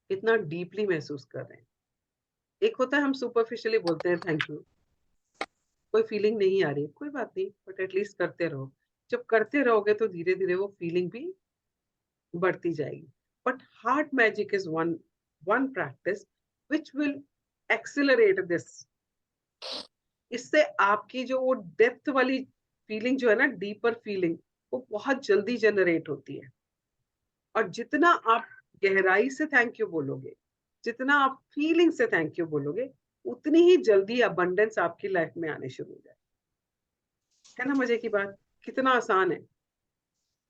कितना डीपली महसूस कर रहे हैं। एक होता है हम सुपरफिशियली बोलते हैं थैंक यू, कोई फीलिंग नहीं आ रही, कोई बात नहीं, बट एटलीस्ट करते रहो। जब करते रहोगे तो धीरे धीरे वो फीलिंग भी बढ़ती जाएगी। But heart magic is one practice which will accelerate this. इससे आपकी जो वो डेप्थ वाली फीलिंग जो है ना, डीपर फीलिंग, वो बहुत जल्दी जनरेट होती है। और जितना आप गहराई से थैंक यू बोलोगे, जितना आप फीलिंग से थैंक यू बोलोगे, उतनी ही जल्दी अबंडेंस आपकी लाइफ में आने शुरू हो जाए। है ना मजे की बात? कितना आसान है,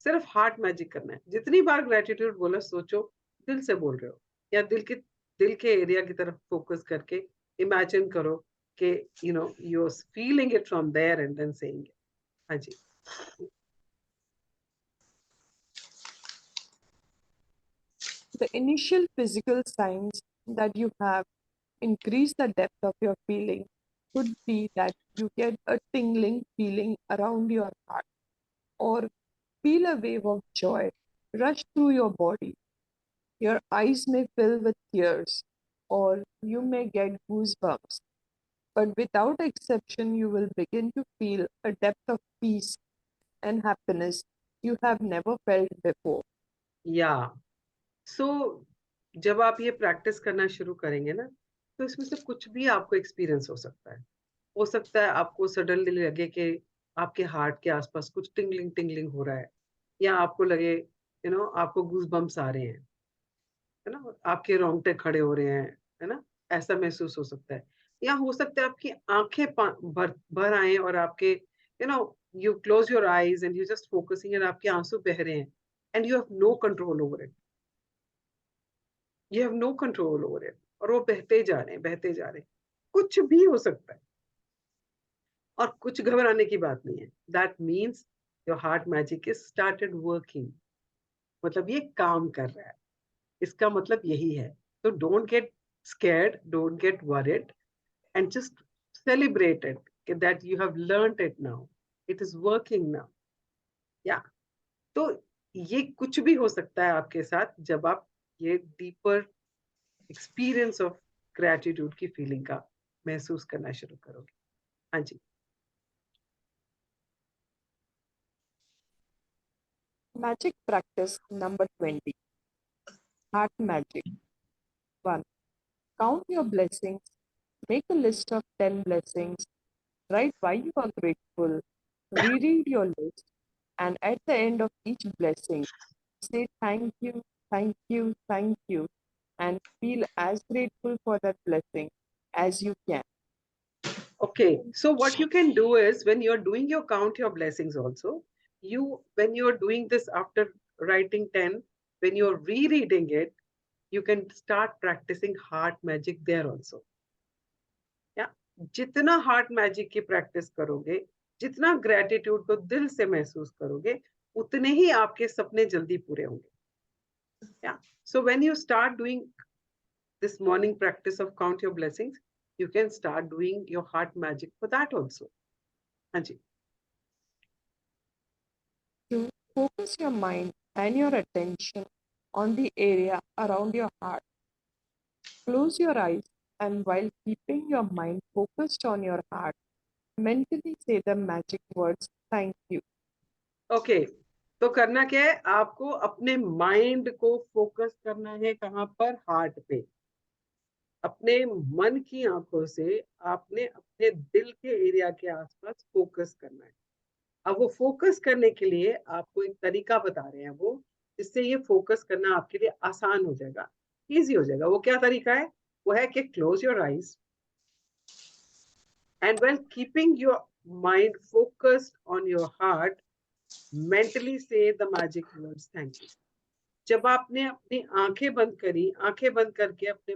सिर्फ हार्ट मैजिक करना है। जितनी बार ग्रेटिट्यूड बोलो, सोचो दिल से बोल रहे हो या दिल की दिल के एरिया की तरफ फोकस करके इमेजिन करो कि you are feeling it from there and then saying it. हाँ जी। The initial physical signs that you have increased the depth of your feeling could be that you get a tingling feeling around your heart, or feel a wave of joy rush through your body. Your eyes may fill with tears, or you may get goosebumps. But without exception, you will begin to feel a depth of peace and happiness you have never felt before. या सो जब आप ये practice करना शुरू करेंगे ना, तो इसमें से कुछ भी आपको एक्सपीरियंस हो सकता है। हो सकता है आपको सडनली लगे कि आपके हार्ट के आसपास कुछ टिंगलिंग टिंगलिंग हो रहा है, या आपको लगे आपको गूज बम्प्स आ रहे हैं, है ना, आपके रोंगटे खड़े हो रहे हैं, है ना, ऐसा महसूस हो सकता है। या हो सकता है आपकी आंखें भर भर आए और आपके you close your eyes and you just focusing and आपके आंसू बह रहे हैं and you have no control over it. You have no control over it और वो बहते जा रहे हैं, बहते जा रहे हैं। कुछ भी हो सकता है और कुछ घबराने की बात नहीं है। That means your heart magic is started working, मतलब ये काम कर रहा है, इसका मतलब यही है। तो don't get scared, don't get worried and just celebrate it that you have learned it now, it is working now. या तो ये कुछ भी हो सकता है आपके साथ जब आप ये डीपर एक्सपीरियंस ऑफ ग्रेटिट्यूड की फीलिंग का महसूस करना शुरू करोगे। हाँ जी। Magic practice number 20. Heart magic. 1. Count your blessings. Make a list of 10 blessings. Write why you are grateful. Reread your list. And at the end of each blessing, say thank you, thank you, thank you. And feel as grateful for that blessing as you can. Okay, so what you can do is when you're doing your count your blessings also, when you're doing this after writing 10, when you're rereading it, you can start practicing heart magic there also. Yeah, जितना heart magic की practice करोगे, जितना gratitude को दिल से महसूस करोगे, उतने ही आपके सपने जल्दी पूरे होंगे. Yeah, so when you start doing this morning practice of count your blessings, you can start doing your heart magic for that also. Anji. To focus your mind and your attention on the area around your heart. Close your eyes and while keeping your mind focused on your heart, mentally say the magic words thank you. Okay, तो करना क्या है, आपको अपने mind को focus करना है कहाँ पर, हार्ट पे. अपने मन की आंखों से आपने अपने दिल के एरिया के आसपास फोकस करना है. अब वो फोकस करने के लिए आपको एक तरीका बता रहे हैं वो, जिससे ये फोकस करना आपके लिए आसान हो जाएगा, इजी हो जाएगा. वो क्या तरीका है? वो है कि close your eyes and when keeping your mind focused on your heart, mentally से the magic words thank you. जब आपने अपनी आंखें बंद करी, आंखें बंद करके अपने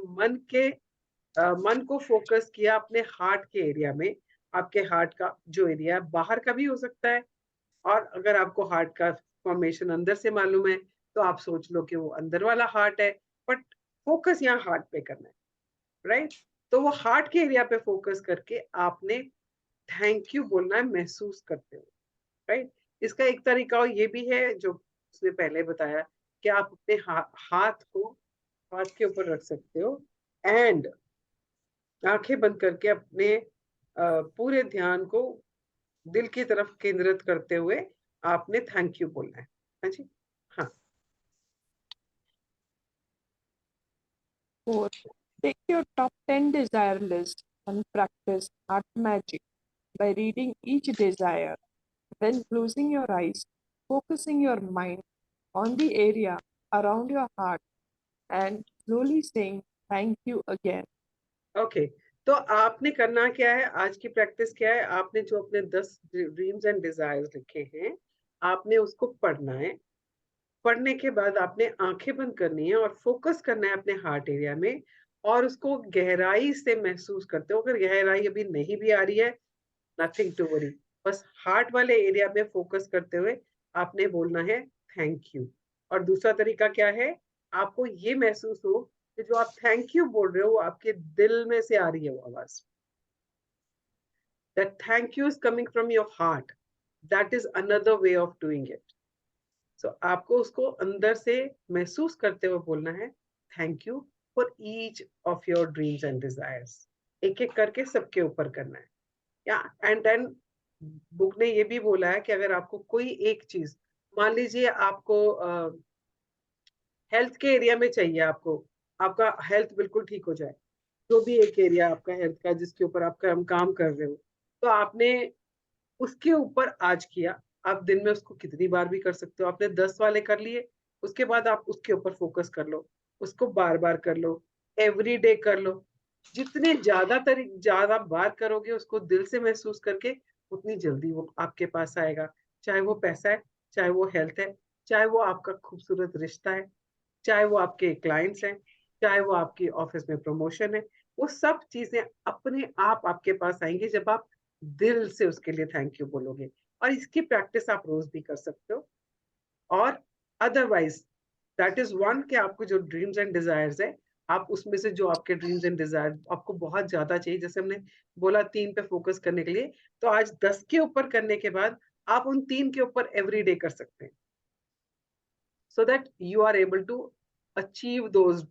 मन को फोकस किया अपने हार्ट के एरिया में, आपके हार्ट का जो एरिया है बाहर का भी हो सकता है, और अगर आपको हार्ट का फॉर्मेशन अंदर से मालूम है तो आप सोच लो कि वो अंदर वाला हार्ट है, बट फोकस यहाँ हार्ट पे करना है, राइट? तो वो हार्ट के एरिया पे फोकस करके आपने थैंक यू बोलना है महसूस करते हुए, राइट? इसका एक तरीका ये भी है जो उसने पहले बताया कि आप अपने हाथ को हाथ के ऊपर रख सकते हो एंड आंखें बंद करके अपने पूरे ध्यान को दिल की तरफ केंद्रित करते हुए आपने थैंक यू बोलना है. हाँ जी. हाँ. 4. Take your top 10 desire list and practice heart magic by reading each desire, then closing your eyes, focusing your mind on the area around your heart, and slowly saying thank you again. Okay, तो आपने करना क्या है, आज की practice क्या है, आपने जो अपने 10 ड्रीम्स एंड डिजायर्स लिखे हैं आपने उसको पढ़ना है. पढ़ने के बाद आपने आंखें बंद करनी है और फोकस करना है अपने हार्ट एरिया में और उसको गहराई से महसूस करते हो। अगर गहराई अभी नहीं भी आ रही है, नथिंग टू वरी, बस हार्ट वाले एरिया में फोकस करते हुए आपने बोलना है थैंक यू। और दूसरा तरीका क्या है, आपको ये महसूस हो कि जो आप थैंक यू बोल रहे हो वो आपके दिल में से आ रही है वो आवाज। That thank you is coming from your heart. That is another way of doing it. So आपको उसको अंदर से महसूस करते हुए बोलना है thank you for each of your dreams and desires. एक एक करके सबके ऊपर करना है। या एंड देन बुक ने ये भी बोला है कि अगर आपको कोई एक चीज, मान लीजिए आपको हेल्थ के एरिया में चाहिए, आपको आपका हेल्थ बिल्कुल ठीक हो जाए, जो भी एक एरिया आपका हेल्थ का जिसके ऊपर आप काम कर रहे हो, तो आपने उसके ऊपर आज किया। आप दिन में उसको कितनी बार भी कर सकते हो, आपने 10 वाले कर लिए, उसके बाद आप उसके ऊपर फोकस कर लो, उसको बार बार कर लो, एवरी डे कर लो। जितने ज्यादा बार करोगे उसको दिल से महसूस करके, उतनी जल्दी वो आपके पास आएगा। चाहे वो पैसा है, चाहे वो हेल्थ है, चाहे वो आपका खूबसूरत रिश्ता है, चाहे वो आपके क्लाइंट्स हैं, चाहे वो आपकी ऑफिस में प्रमोशन है, वो सब चीजें अपने आप आपके पास आएंगी जब आप दिल से उसके लिए थैंक यू बोलोगे। और इसकी प्रैक्टिस आप रोज भी कर सकते हो। और अदरवाइज दैट इज वन, कि आपको जो ड्रीम्स एंड डिजायर्स है, आप उसमें से जो आपके ड्रीम्स एंड डिजायर आपको बहुत ज्यादा चाहिए, जैसे हमने बोला 3 पे फोकस करने के लिए, तो आज 10 के ऊपर करने के बाद आप उन 3 के ऊपर एवरी डे कर सकते हैं, so that you are able to achieve those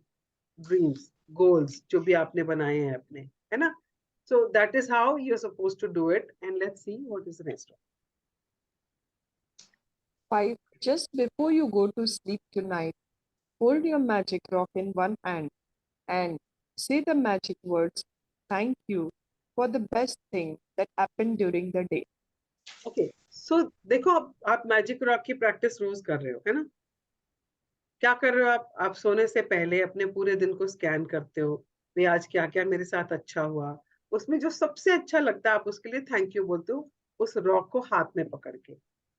dreams, goals जो भी आपने बनाए हैं अपने, है ना? So that is how you're supposed to do it, and let's see what is the next one. 5. Just before you go to sleep tonight, hold your magic rock in one hand and say the magic words, thank you for the best thing that happened during the day. Okay, so देखो आप magic rock की practice रोज कर रहे हो, है ना? क्या कर रहे हो आप सोने से पहले अपने पूरे दिन को स्कैन करते हो, भाई आज क्या क्या मेरे साथ अच्छा हुआ, उसमें जो सबसे अच्छा लगता है आप उसके लिए थैंक यू बोलते हो, उस रॉक को हाथ में पकड़ के।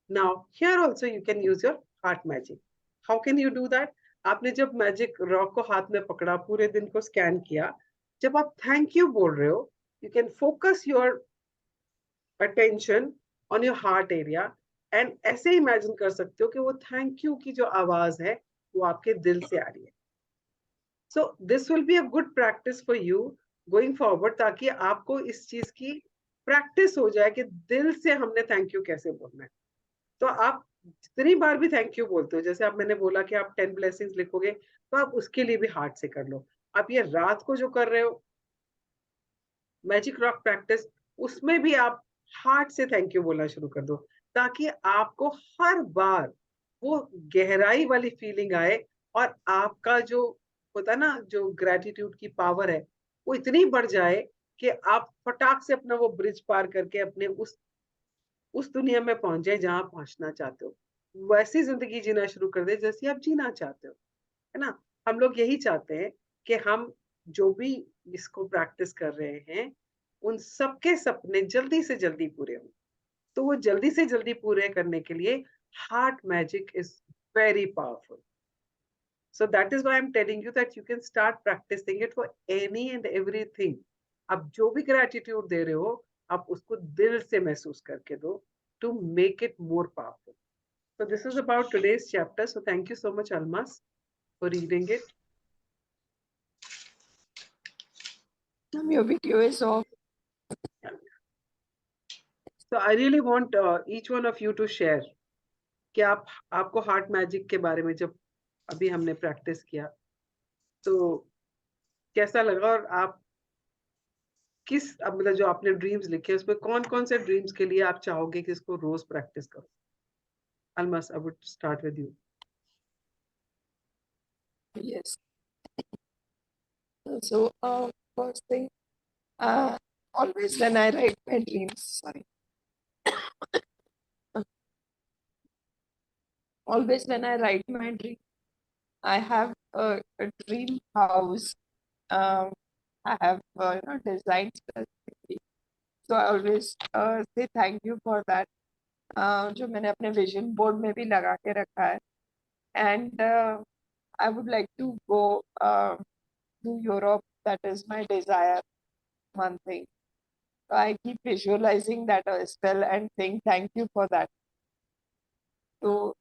Now here also you can use your heart magic. How can you do that? आपने जब मैजिक रॉक को हाथ में पकड़ा, पूरे दिन को स्कैन किया, जब आप थैंक यू बोल रहे हो, you can focus your attention on your heart area, and ऐसे इमेजिन कर सकते हो कि वो थैंक यू की जो आवाज है वो आपके दिल से आ रही है। So this will be a good practice for you going forward, ताकि आपको इस चीज की प्रैक्टिस हो जाए कि दिल से हमने थैंक यू कैसे बोलना है। तो आप जितनी बार भी थैंक यू बोलते हो, जैसे आप मैंने बोला कि आप 10 ब्लेसिंग्स लिखोगे, तो आप उसके लिए भी हार्ट से कर लो। आप ये रात को जो कर रहे हो मैजिक रॉक प्रैक्टिस, उसमें भी आप हार्ट से थैंक यू बोलना शुरू कर दो, ताकि आपको हर बार वो गहराई वाली फीलिंग आए, और आपका जो होता है ना, जो ग्रेटिट्यूड की पावर है, वो इतनी बढ़ जाए कि आप फटाक से अपना वो ब्रिज पार करके अपने उस दुनिया में पहुंच जाए जहां पहुंचना चाहते हो। वैसी जिंदगी जीना शुरू कर दे जैसी आप जीना चाहते हो, है ना? हम लोग यही चाहते हैं कि हम जो भी इसको प्रैक्टिस कर रहे हैं, उन सबके सपने जल्दी से जल्दी पूरे हों। तो वो जल्दी से जल्दी पूरे करने के लिए heart magic is very powerful. So that is why I'm telling you that you can start practicing it for any and everything. आप जो भी gratitude दे रहे हो, आप उसको दिल से महसूस करके दो, to make it more powerful. So this is about today's chapter. So thank you so much, Almas, for reading it. Your video is off. So I really want each one of you to share कि आपको heart magic के बारे में जब अभी हमने practice किया तो कैसा लगा, और आप किस मतलब जो आपने ड्रीम्स लिखे उसमें कौन कौन से ड्रीम्स के लिए आप चाहोगे कि इसको रोज प्रैक्टिस करो? Almas, I would start with you. Yes. So, first thing, always when I write my dreams, sorry. Always when I write my dream, I have a dream house. I have designed specifically. So I always say thank you for that. जो मैंने अपने vision board में भी लगा के रखा है. And I would like to go to Europe that is my desire, one thing. So I keep visualizing that as well and saying thank you for that. तो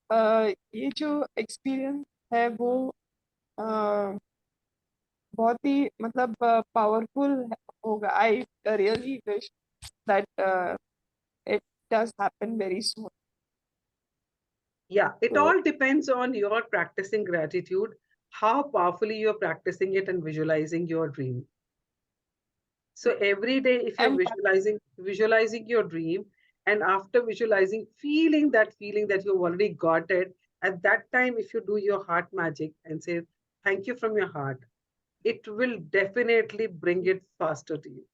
ये जो एक्सपीरियंस है वो बहुत ही मतलब पावरफुल होगा. I really wish that it does happen very soon. Yeah, it So, all depends on your practicing gratitude, how powerfully you're practicing it and visualizing your dream. So every day, if you're and visualizing your dream, and after visualizing, feeling that you've already got it, at that time, if you do your heart magic and say thank you from your heart, it will definitely bring it faster to you.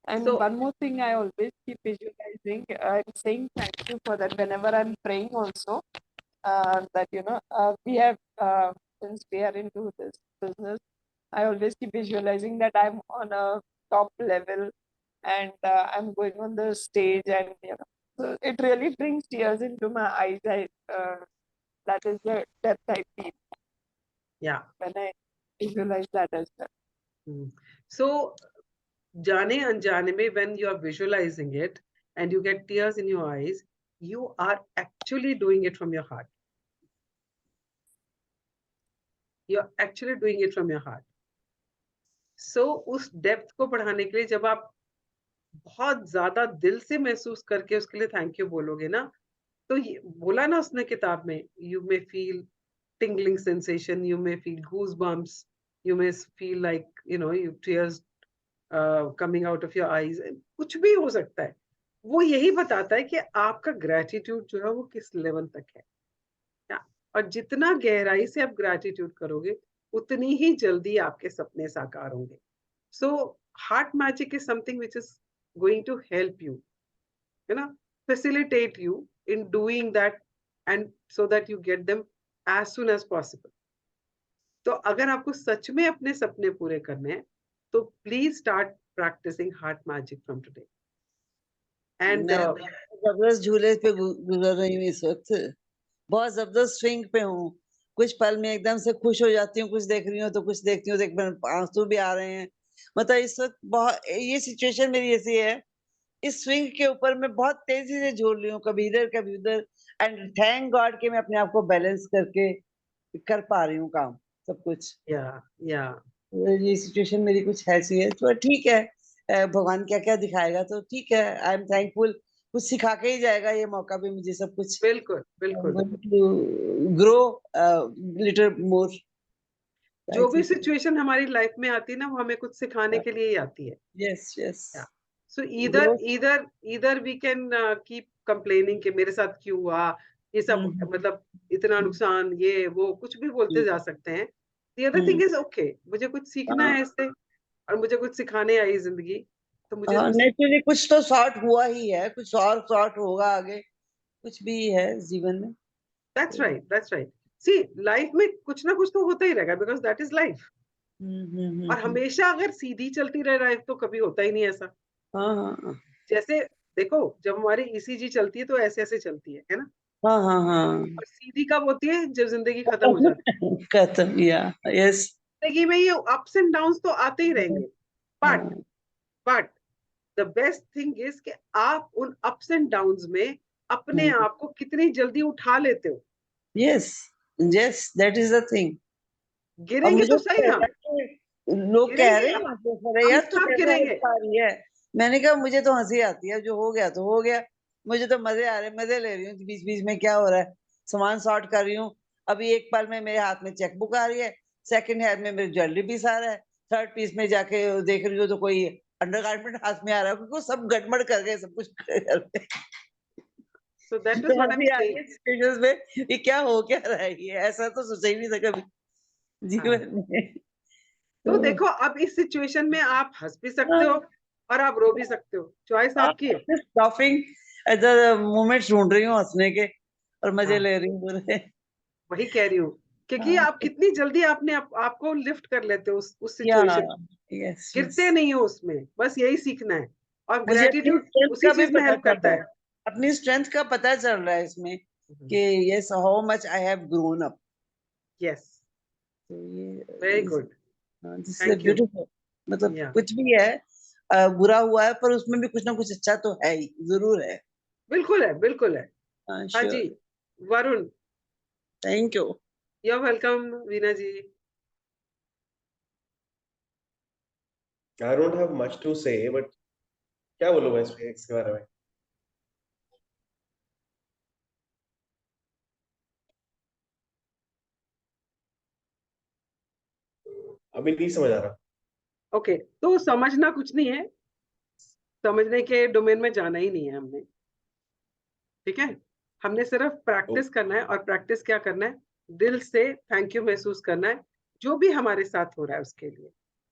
and So one more thing, I always keep visualizing. I'm saying thank you for that whenever I'm praying also. That we have since we are into this business, I always keep visualizing that I'm on a top level and I'm going on the stage, and so it really brings tears into my eyes. That is the depth I feel yeah. when I visualize that as well. So जाने अनजाने में, when you are visualizing it and you get tears in your eyes, you are actually doing it from your heart. You're actually doing it from your heart. So उस depth को बढ़ाने के लिए जब आप बहुत ज्यादा दिल से महसूस करके उसके लिए थैंक यू बोलोगे ना, तो ये बोला ना उसने किताब में, you may feel tingling sensation, you may feel goosebumps, you may feel like you tears coming out of your eyes, कुछ भी हो सकता है. वो यही बताता है कि आपका ग्रेटिट्यूड जो है वो किस लेवल तक है. और जितना गहराई से आप ग्रेटिट्यूड करोगे, उतनी ही जल्दी आपके सपने साकार होंगे. So heart magic is something which is going to help you, facilitate you in doing that, and so that you get them as soon as possible. तो अगर आपको सच में अपने सपने पूरे करने हैं, तो please start practising heart magic from today. And मैं जबरदस्त झूले पे गुजर रही हूँ इस वक्त. बहुत जबरदस्त स्विंग पे हूँ. कुछ पल में एकदम से खुश हो जाती हूँ, कुछ देख रही हूँ तो कुछ देखती हूँ तो एक बार आंसू भी आ रहे हैं. मतलब इस वक्त बहुत ये सिचुएशन मेरी ऐसी है, इस स्विंग के ऊपर मैं बहुत तेजी से झूल रही हूँ, कभी इधर कभी उधर. एंड थैंक गॉड कि मैं अपने आप को बैलेंस करके कर पा रही हूँ काम सब कुछ. या ये सिचुएशन मेरी कुछ ऐसी है, तो ठीक है. भगवान क्या क्या दिखाएगा तो ठीक है. I am thankful. कुछ सिखा के ही जाएगा ये मौका भी मुझे सब कुछ. बिल्कुल बिल्कुल. Grow little more. जो भी सिचुएशन हमारी लाइफ में आती है ना, वो हमें कुछ सिखाने के लिए ही आती है. Yes yes. So either we can keep complaining कि मेरे साथ क्यों हुआ ये सब, मतलब इतना नुकसान, ये वो कुछ भी बोलते जा सकते हैं. The other thing is okay, मुझे कुछ सीखना है इससे, और मुझे कुछ सिखाने आई जिंदगी, तो मुझे नेचुरली कुछ तो सॉर्ट हुआ ही है, कुछ और सॉर्ट होगा आगे, कुछ भी है जीवन में. That's right. See, लाइफ में कुछ ना कुछ तो होता ही रहेगा, because that is life. और हमेशा अगर सीधी चलती रहे लाइफ तो कभी होता ही नहीं ऐसा. जैसे देखो, जब हमारी ईसीजी चलती है तो ऐसे ऐसे चलती है ना. और सीधी कब होती है? जब जिंदगी खत्म हो जाती है. खत्म. यस. जिंदगी में ये अप्स एंड डाउन्स तो आते ही रहेंगे, but the best thing is कि आप उन अप्स एंड डाउन्स में अपने आप को कितनी जल्दी उठा लेते हो. Yes that is the thing. गिरेंगे तो सही हम. लोग कह रहे हैं यार तू कैसे गिरेंगे. हंस पा रही है. मैंने कहा मुझे तो हंसी आती है, जो हो गया तो हो गया. मुझे तो मजे आ रहे हैं, मजे ले रही हूँ. बीच बीच में क्या हो रहा है, सामान सॉर्ट कर रही हूँ. अभी एक पल में मेरे हाथ में चेकबुक आ रही है, सेकंड हैंड में मेरे ज्वेलरी पीस आ रहा है, थर्ड पीस में जाके देख रही हूँ तो कोई अंडरगारमेंट हाथ में आ रहा है, क्योंकि सब गड़बड़ कर गए सब कुछ. So that is what I'm saying. में ये क्या हो क्या रहा है, ये ऐसा तो सोचा ही नहीं था कभी जीवन में. तो देखो, अब इस सिचुएशन में आप हंस भी सकते हो और आप रो भी सकते हो, चॉइस आपकी है. लाफिंग एट द मोमेंट्स ढूंढ रही हूँ हंसने के, और मजे ले रही हूँ पूरे. वही कह रही हूँ, क्योंकि आप कितनी जल्दी आपने आपको लिफ्ट कर लेते हो उस सिचुएशन. गिरते नहीं हो उसमें, बस यही सीखना है. और ग्रेटिट्यूड उसी चीज में हेल्प करता है. अपनी स्ट्रेंथ का पता चल रहा है इसमें कि yes how much I have grown up. Yes. तो ये very good, this is thank you. Beautiful. मतलब या कुछ भी है बुरा हुआ है पर उसमें भी कुछ ना कुछ अच्छा तो है ही, जरूर है। बिल्कुल है, बिल्कुल है। हाँ जी, sure. Varun, thank you. You are welcome. Veena ji, I don't have much to say, but क्या बोलूं मैं इसके बारे में? अभी नहीं समझ आ रहा। ओके, तो समझना कुछ नहीं है, समझने के डोमेन में जाना ही नहीं है हमने, ठीक है। हमने सिर्फ प्रैक्टिस करना है, और प्रैक्टिस क्या करना है, दिल से थैंक यू महसूस करना है जो भी हमारे साथ हो रहा है उसके लिए,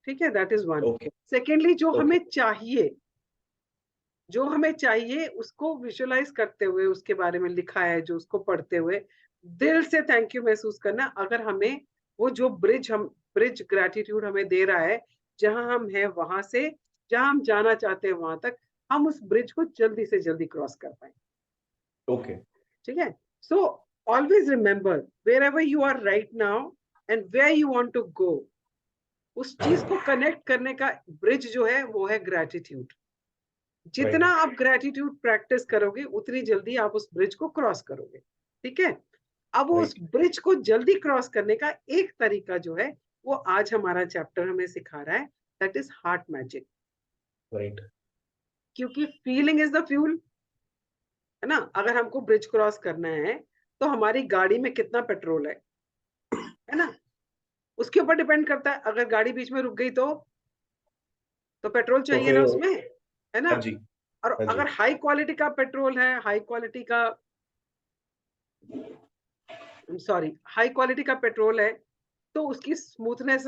ठीक है। That is one. Okay secondly, जो ओके हमें चाहिए, जो हमें चाहिए उसको विजुअलाइज करते हुए, उसके बारे में लिखा है जो, उसको पढ़ते हुए दिल से थैंक यू महसूस करना। अगर हमें वो जो ब्रिज ग्रैटिट्यूड हमें दे रहा है, जहां हम हैं वहां से जहां हम जाना चाहते हैं वहां तक, हम उस ब्रिज को जल्दी से जल्दी क्रॉस कर पाए, ओके ठीक है। So always remember wherever you are right now and where you want to go, उस चीज को कनेक्ट करने का ब्रिज जो है वो है ग्रैटिट्यूड। जितना राइट आप ग्रैटिट्यूड प्रैक्टिस करोगे उतनी जल्दी आप उस ब्रिज को क्रॉस करोगे, ठीक है। अब उस राइट ब्रिज को जल्दी क्रॉस करने का एक तरीका जो है वो आज हमारा चैप्टर हमें सिखा रहा है, that is heart magic. Right क्योंकि फीलिंग इज द फ्यूल, है ना। अगर हमको ब्रिज क्रॉस करना है तो हमारी गाड़ी में कितना पेट्रोल है ना, उसके ऊपर डिपेंड करता है। अगर गाड़ी बीच में रुक गई तो पेट्रोल तो चाहिए फिर ना उसमें, है ना। हाँ जी और हाँ जी अगर हाई क्वालिटी का पेट्रोल है, हाई क्वालिटी का पेट्रोल है, तो उसकी स्मूथनेस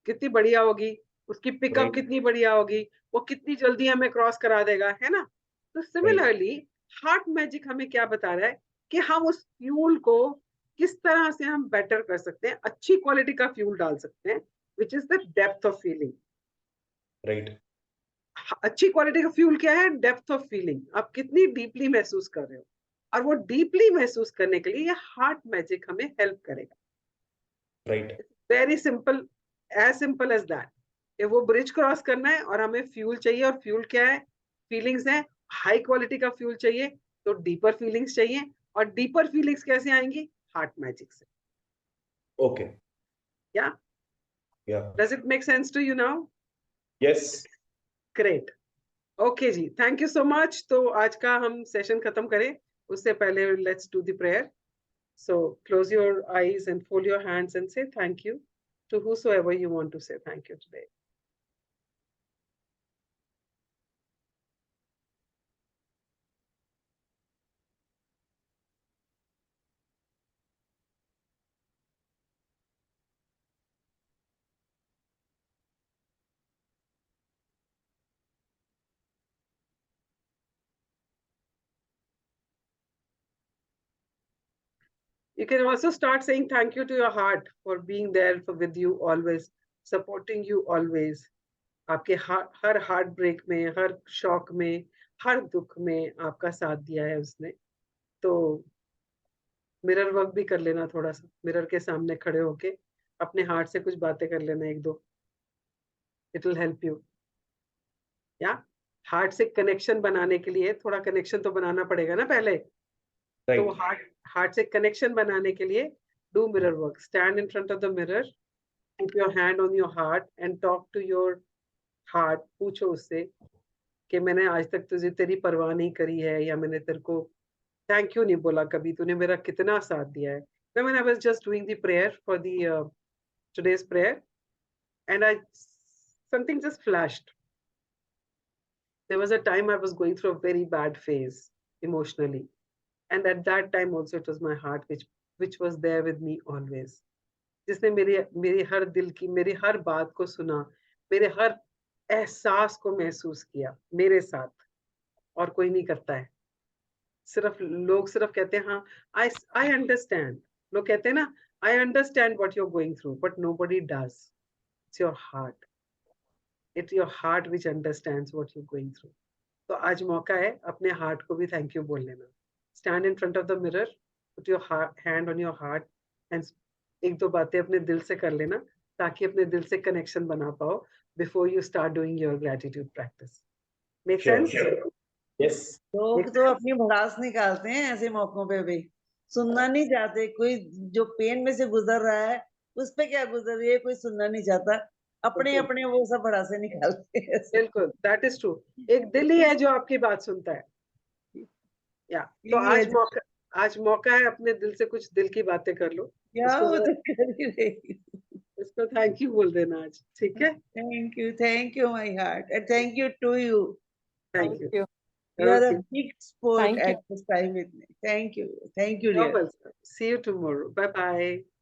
कितनी बढ़िया होगी, उसकी पिकअप राइट कितनी बढ़िया होगी, वो कितनी जल्दी हमें क्रॉस करा देगा, है ना। तो राइट सिमिलरली हार्ट मैजिक हमें क्या बता रहा है कि हम उस फ्यूल को किस तरह से हम बेटर कर सकते हैं, अच्छी क्वालिटी का फ्यूल डाल सकते हैं, which is the depth of feeling. Right अच्छी क्वालिटी का फ्यूल क्या है, डेप्थ ऑफ फीलिंग, आप कितनी डीपली महसूस कर रहे हो। और वो डीपली महसूस करने के लिए ये हार्ट मैजिक हमें हेल्प करेगा। Right very simple as that. वो ब्रिज क्रॉस करना है और हमें फ्यूल चाहिए, और फ्यूल क्या है, फीलिंग्स है। हाई क्वालिटी का फ्यूल चाहिए तो डीपर फीलिंग्स चाहिए, और डीपर फीलिंग्स कैसे आएंगी, हार्ट मैजिक से। Okay yeah yeah does it make sense to you now? Yes great, okay जी, थैंक यू सो मच। तो आज का हम सेशन खत्म करें उससे पहले let's do the prayer. So close your eyes and fold your hands and say thank you to whosoever you want to say thank you today. You can also start saying thank you to your heart for being there with you always, supporting you always. आपके her heart break में, हर shock में, हर दुख में आपका साथ दिया है उसने। तो मिरर वर्क भी कर लेना, थोड़ा सा मिरर के सामने खड़े होके अपने हार्ट से कुछ बातें कर लेना, एक दो, इट विल हेल्प यू। या हार्ट से कनेक्शन बनाने के लिए थोड़ा कनेक्शन तो बनाना पड़ेगा ना पहले। तो राइट हार्ट से कनेक्शन बनाने के लिए do mirror work, stand in front of the mirror, keep your hand on your heart and talk to your heart. पूछो उससे कि मैंने आज तक तुझे तेरी परवाह नहीं करी है, या मैंने तेरे को थैंक यू नहीं बोला कभी, तूने मेरा कितना साथ दिया है। When I was just doing the prayer for the today's prayer, and something just flashed. There was a time I was going through a very bad phase emotionally, and at that time also it was my heart which was there with me always, जिसने मेरी हर दिल की, मेरी हर बात को सुना, मेरे हर एहसास को महसूस किया मेरे साथ। और कोई नहीं करता है, लोग सिर्फ कहते हैं हाँ, आई अंडरस्टैंड। लोग कहते हैं ना, I understand what you are going through, but nobody does. It's your heart, it's your heart which understands what you going through. तो आज मौका है अपने हार्ट को भी थैंक यू बोल लेना। Stand in front of the mirror, put your hand on your heart and एक दो बातें अपने दिल से कर लेना ताकि अपने दिल से कनेक्शन बना पाओ before you start doing your gratitude practice. Make Sure. Sense? Yes. लोग तो अपनी भड़ास निकालते हैं ऐसे मौकों पे भी, सुनना नहीं चाहते। कोई जो पेन में से गुजर रहा है उस पे क्या गुजर रही है कोई सुनना नहीं चाहता, अपने बिल्कुल। अपने वो सब भड़ासे निकालते हैं ऐसे। बिल्कुल, दैट इज ट्रू। एक दिल ही है जो आपकी बात सुनता है। या तो यही है आज मौका है अपने दिल से कुछ दिल की बातें कर लो। क्या उसको वो जरा- तो कर ही रही हूँ। उसको थैंक यू बोल देना आज, ठीक है? Thank you, my heart, and thank you to you. Thank Thank you. you. You are a okay, big sport Thank you. at this time with me. Thank you, you're dear. welcome. See you tomorrow. Bye bye.